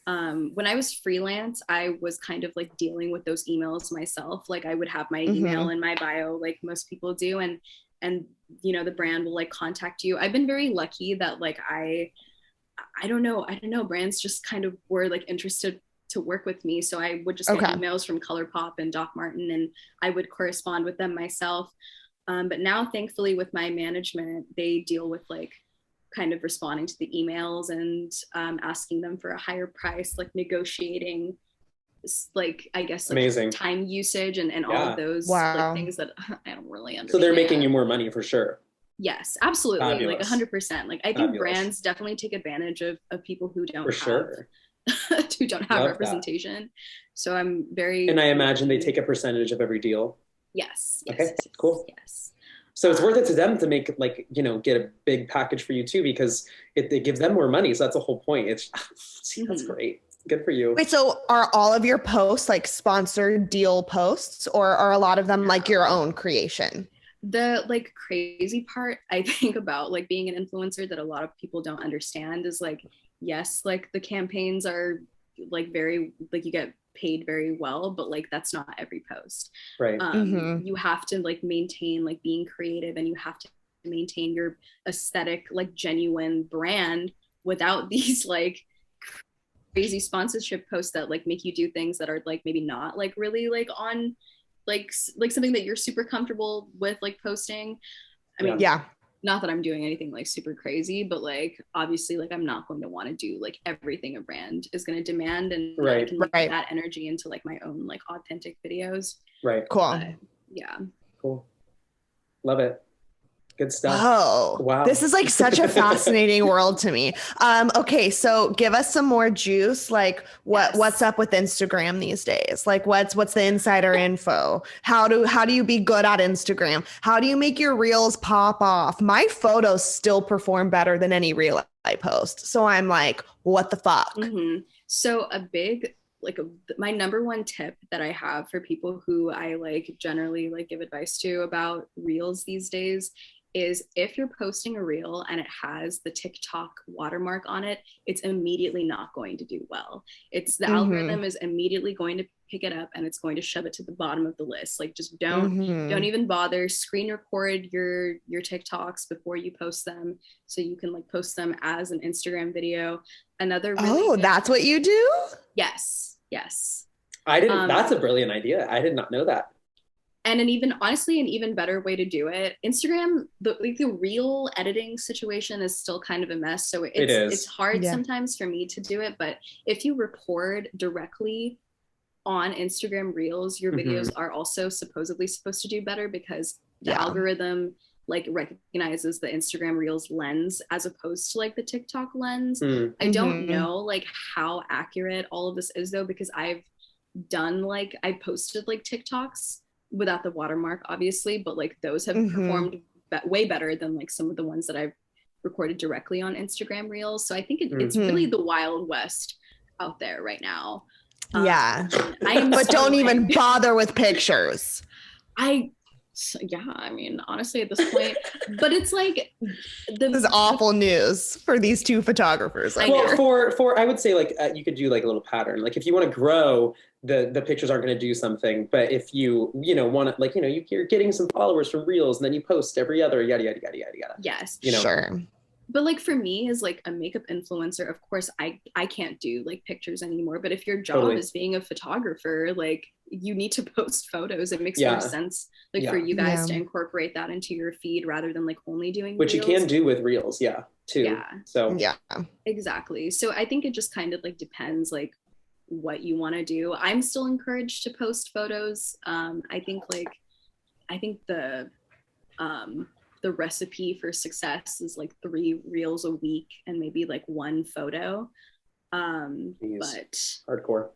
when I was freelance, I was kind of like dealing with those emails myself. Like I would have my email in my bio, like most people do. And, you know, the brand will like contact you. I've been very lucky that like, I don't know, brands just kind of were like interested to work with me. So I would just get emails from ColourPop and Doc Martin, and I would correspond with them myself. But now thankfully with my management, they deal with like kind of responding to the emails and asking them for a higher price, like negotiating like, I guess like amazing time usage and all of those like things that I don't really understand. So they're making you more money for sure. Yes, absolutely. Fabulous. Like 100%. Like I think brands definitely take advantage of people who don't have representation. That. So I'm very, and I imagine they take a percentage of every deal. Yes. Okay, cool. Yes. So it's worth it to them to make like, you know, get a big package for you too, because it gives them more money. So that's the whole point. It's that's great. Good for you. Wait, so are all of your posts like sponsored deal posts, or are a lot of them like your own creation? The like crazy part I think about like being an influencer that a lot of people don't understand is like, yes, like the campaigns are like very, like you get paid very well, but like that's not every post. Right. You have to like maintain like being creative, and you have to maintain your aesthetic, like genuine brand without these like crazy sponsorship posts that like make you do things that are like maybe not like really like on like something that you're super comfortable with like posting. I mean, not that I'm doing anything like super crazy, but like obviously like I'm not going to want to do like everything a brand is going to demand, and I can put that energy into like my own like authentic videos. Right. Cool. Yeah. Cool. Love it. Good stuff. Oh, wow. This is like such a fascinating world to me. Okay, so give us some more juice. Like what's up with Instagram these days? Like what's the insider info? How do you be good at Instagram? How do you make your reels pop off? My photos still perform better than any reel I post. So I'm like, what the fuck? So my number one tip that I have for people who I like generally like give advice to about reels these days is if you're posting a reel and it has the TikTok watermark on it, it's immediately not going to do well. It's the algorithm is immediately going to pick it up and it's going to shove it to the bottom of the list. Like just don't even bother. Screen record your TikToks before you post them, so you can like post them as an Instagram video. Another really that's what you do? Yes. I didn't. That's a brilliant idea. I did not know that. And an even better way to do it, Instagram, the reel editing situation is still kind of a mess. So it's hard sometimes for me to do it. But if you record directly on Instagram Reels, your videos are also supposedly supposed to do better, because the algorithm like recognizes the Instagram Reels lens as opposed to like the TikTok lens. I don't know like how accurate all of this is though, because I posted like TikToks without the watermark obviously, but like those have performed way better than like some of the ones that I've recorded directly on Instagram Reels. So I think it's really the Wild West out there right now. But don't even bother with pictures. So, yeah, I mean, honestly, at this point, but it's like this is awful news for these two photographers. Well, for I would say like you could do like a little pattern. Like if you want to grow, the pictures aren't going to do something. But if you want to like you're getting some followers from Reels, and then you post every other yada yada yada yada yada. Yes, sure. But like for me as like a makeup influencer, of course I can't do like pictures anymore. But if your job is being a photographer, like you need to post photos. It makes more sense like for you guys to incorporate that into your feed rather than like only doing which Reels. You can do with Reels, too. Yeah. So yeah, exactly. So I think it just kind of like depends like what you want to do. I'm still encouraged to post photos. I think the recipe for success is like 3 Reels a week and maybe like 1 photo. But hardcore.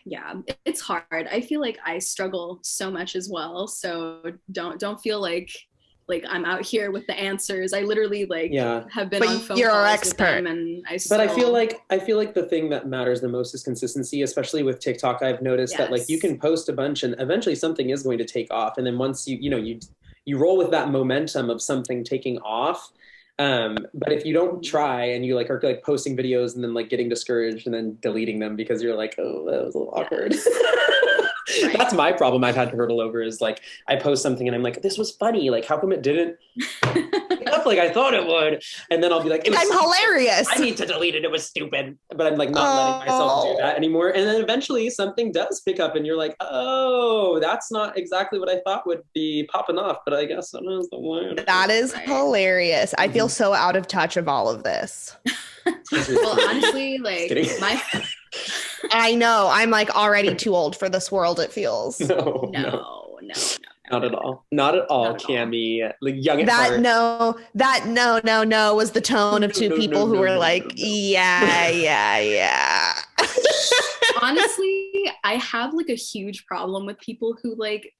Yeah, it's hard. I feel like I struggle so much as well. So don't feel like I'm out here with the answers. I literally have been on phone you're calls an expert. with them and But I feel like the thing that matters the most is consistency, especially with TikTok. I've noticed that like you can post a bunch and eventually something is going to take off. And then once you roll with that momentum of something taking off. But if you don't try and you are like posting videos and then like getting discouraged and then deleting them because you're like, oh, that was a little awkward. Right. That's my problem I've had to hurdle over is like I post something and I'm like, this was funny. Like how come it didn't up like I thought it would? And then I'll be like, I'm hilarious. I need to delete it. It was stupid. But I'm like not letting myself do that anymore. And then eventually something does pick up and you're like, oh, that's not exactly what I thought would be popping off. But I guess that is the one. That is hilarious. I feel so out of touch of all of this. Well, honestly, like I know I'm like already too old for this world. It feels no. Not at all. Not at all, Cammie. Like young at heart. That no was the tone of two people who were like, yeah. Honestly, I have like a huge problem with people who like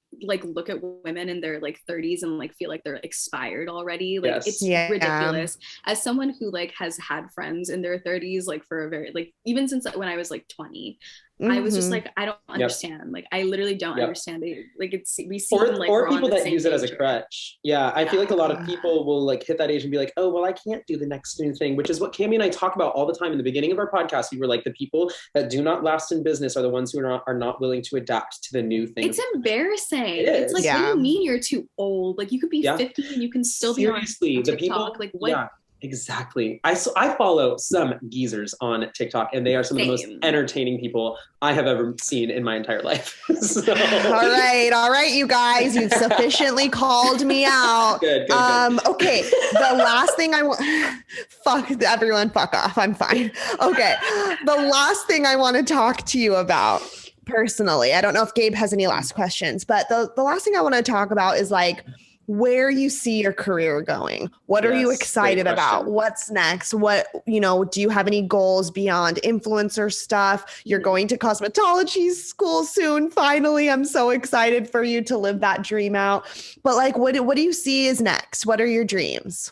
look at women in their like 30s and like feel like they're expired already. Like it's ridiculous. As someone who like has had friends in their 30s like for a very like even since when I was like 20, I was just like, I don't understand. Like I literally don't understand it. Like we see or people that use it as a crutch. Yeah, I feel like a lot of people will like hit that age and be like, oh well, I can't do the next new thing, which is what Cammie and I talk about all the time. In the beginning of our podcast, we were like, the people that do not last in business are the ones who are not willing to adapt to the new thing. It's embarrassing. It's like, what do you mean you're too old? Like you could be 50 and you can still be on TikTok. The people like what? Yeah. Exactly. I follow some geezers on TikTok and they are some of the most entertaining people I have ever seen in my entire life. So. All right, you guys, you've sufficiently called me out. Good. Okay, the last thing I want, fuck off. I'm fine. Okay, the last thing I want to talk to you about personally, I don't know if Gabe has any last questions, but the last thing I want to talk about is like, where you see your career going. What are you excited about? What's next? What, do you have any goals beyond influencer stuff? You're going to cosmetology school soon. Finally, I'm so excited for you to live that dream out. But like, what do you see is next? What are your dreams?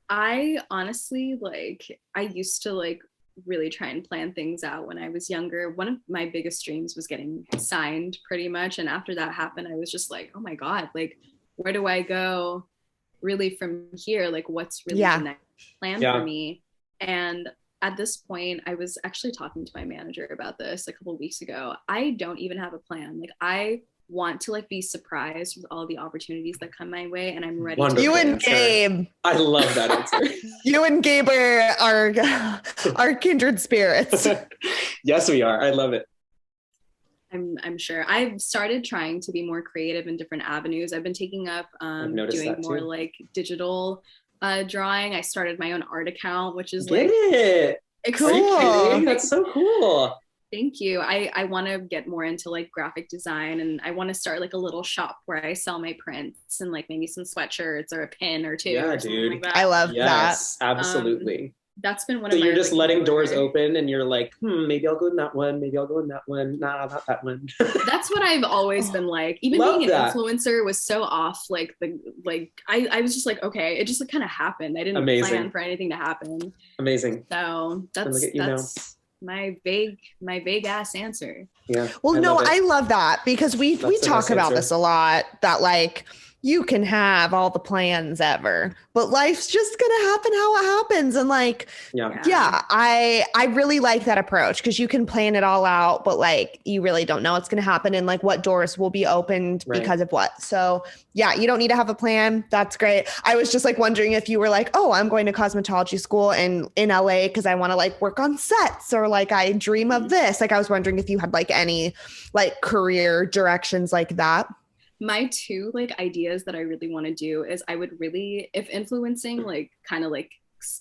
I honestly, I used to really try and plan things out when I was younger. One of my biggest dreams was getting signed pretty much. And after that happened, I was just like, oh my God, where do I go really from here? Like what's really the next plan for me? And at this point, I was actually talking to my manager about this a couple of weeks ago. I don't even have a plan. Like I want to be surprised with all the opportunities that come my way, and I'm ready. Wonderful you and answer. Gabe. I love that answer. You and Gabe are kindred spirits. Yes, we are. I love it. I'm sure. I've started trying to be more creative in different avenues. I've been taking up doing more digital drawing. I started my own art account, which is cool. Are you kidding? That's so cool. Thank you. I want to get more into graphic design, and I want to start a little shop where I sell my prints and maybe some sweatshirts or a pin or two. Yeah, or dude. like that. I love that. Absolutely. That's been one of my. So you're just letting doors order. open, and you're like, maybe I'll go in that one. Maybe I'll go in that one. Nah, not that one. That's what I've always been like. Even being an influencer was so off. I was just like, okay, it just kind of happened. I didn't plan for anything to happen. Amazing. So that's vague ass answer. Yeah. Well, I love that because we talk about this a lot, that like you can have all the plans ever, but life's just gonna happen how it happens. And like, yeah, I really like that approach because you can plan it all out, but like you really don't know what's gonna happen and like what doors will be opened because of what. So yeah, you don't need to have a plan. That's great. I was just like wondering if you were like, oh, I'm going to cosmetology school in LA because I want to like work on sets, or like I dream of this. Like I was wondering if you had like any like career directions like that. My two like ideas that I really want to do is I would really, if influencing like kind of like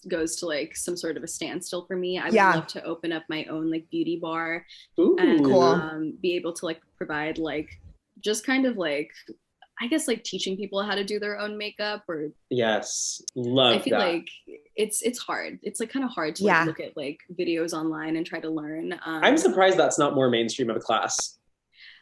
goes to like some sort of a standstill for me, I would love to open up my own like beauty bar. Ooh, and be able to like provide like just kind of like, I guess like teaching people how to do their own makeup. Or love I feel that. like it's hard. It's like kind of hard to like, look at like videos online and try to learn. I'm surprised that's not more mainstream of a class.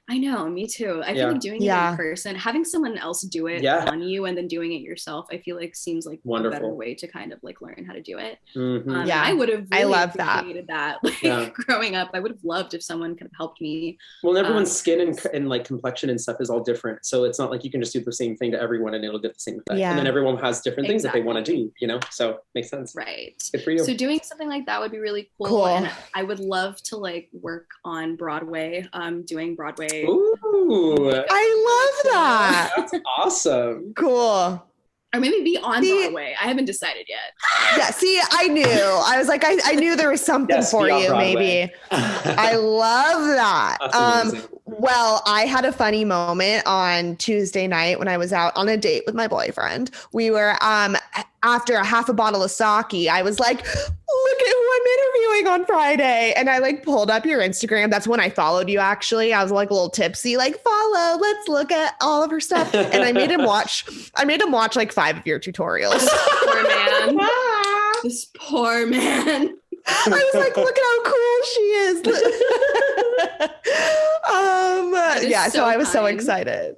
I know, me too. I feel like doing it in person, having someone else do it on you and then doing it yourself, I feel like seems like a better way to kind of like learn how to do it. I would have really appreciated that. Like growing up, I would have loved if someone could have helped me. Well, everyone's skin and like complexion and stuff is all different. So it's not like you can just do the same thing to everyone and it'll get the same effect. And then everyone has different things that they want to do, you know? So makes sense. Right. Good for you. So doing something like that would be really cool. And I would love to like work on Broadway, doing Broadway. Ooh, I love that. That's awesome. Cool. Or maybe be on Broadway. I haven't decided yet. Yeah, see, I knew. I was like, I knew there was something for you, maybe. I love that. Well, I had a funny moment on Tuesday night when I was out on a date with my boyfriend. We were, after a half a bottle of sake, I was like, look at who I'm interviewing on Friday. And I like pulled up your Instagram. That's when I followed you, actually. I was like a little tipsy, like, follow, let's look at all of her stuff. And I made him watch like 5 of your tutorials. Poor man. This poor man. I was like, look at how cool she is. So I was so excited.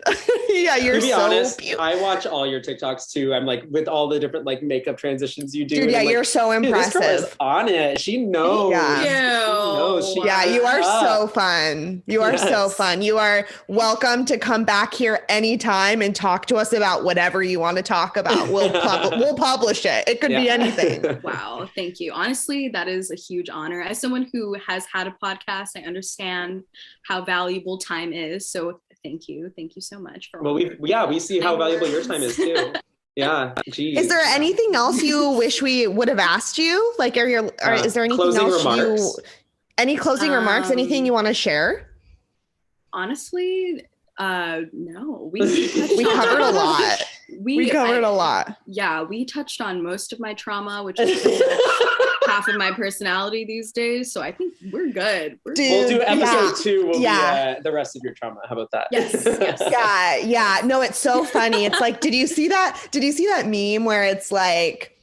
Yeah, you're so honest, beautiful. I watch all your TikToks too. I'm like, with all the different like makeup transitions you do. Dude, yeah, you're so impressive. This girl is on it. She knows. Yeah. She knows. You are so fun. You are so fun. You are welcome to come back here anytime and talk to us about whatever you want to talk about. We'll publish it. It could be anything. Wow. Thank you. Honestly, that is a huge honor. As someone who has had a podcast, I understand how valuable time is. So thank you. Thank you so much for we see how valuable your time is too. Yeah. Geez. Is there anything else you wish we would have asked you? Like, is there anything else any closing remarks, anything you want to share? Honestly, no. We covered a lot. We covered a lot. Yeah, we touched on most of my trauma, which is half of my personality these days. So I think we're good. We'll do episode 2. Will be the rest of your trauma. How about that? Yes. Yeah. No, it's so funny. It's like, did you see that meme where it's like,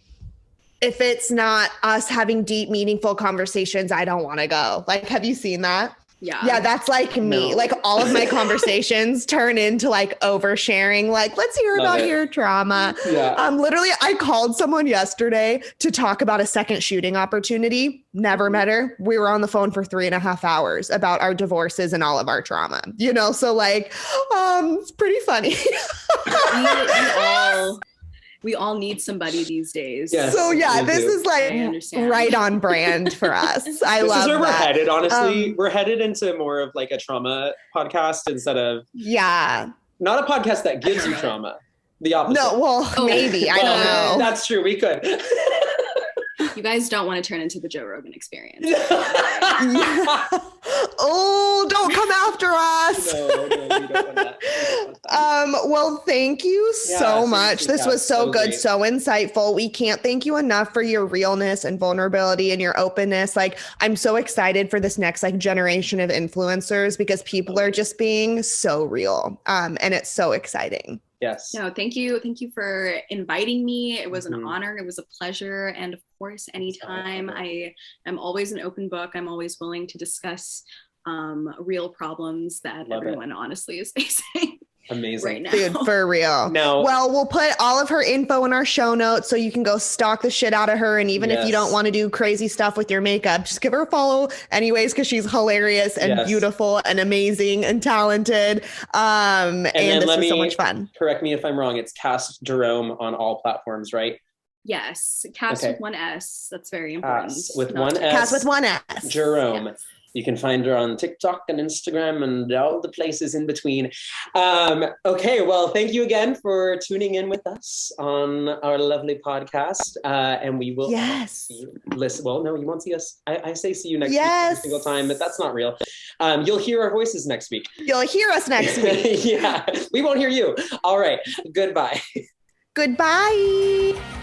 if it's not us having deep, meaningful conversations, I don't want to go. Like, have you seen that? Yeah, that's like me. No. Like all of my conversations turn into like oversharing. Like, let's hear about your trauma. Yeah. Literally, I called someone yesterday to talk about a second shooting opportunity. Never met her. We were on the phone for 3.5 hours about our divorces and all of our trauma. You know, so like, it's pretty funny. We all need somebody these days. Yes, so this is like right on brand for us. I love that. This is where we're headed, honestly. We're headed into more of like a trauma podcast instead of not a podcast that gives you trauma. The opposite. No, well, maybe. I don't know. That's true. We could. You guys don't want to turn into the Joe Rogan Experience. Oh, don't come after us. No, we don't want that. Well, thank you so much. This was so good, so insightful. We can't thank you enough for your realness and vulnerability and your openness. Like, I'm so excited for this next like generation of influencers because people are just being so real. And it's so exciting. Yes. No, thank you. Thank you for inviting me. It was an honor. It was a pleasure. And of course, anytime. I am always an open book. I'm always willing to discuss real problems that everyone honestly is facing. Amazing. right now. Dude, for real. Now, well, we'll put all of her info in our show notes so you can go stalk the shit out of her. And even if you don't want to do crazy stuff with your makeup, just give her a follow anyways, because she's hilarious and beautiful and amazing and talented. And this was so much fun. Correct me if I'm wrong. It's Cas Jerome on all platforms, right? Yes. Cas with one S. That's very important. Cas with one S. Cas with one S. Jerome. Yes. You can find her on TikTok and Instagram and all the places in between. Okay, well, thank you again for tuning in with us on our lovely podcast. And we will see you. Well, no, you won't see us. I say see you next week every single time, but that's not real. You'll hear our voices next week. You'll hear us next week. Yeah, we won't hear you. All right, goodbye. Goodbye.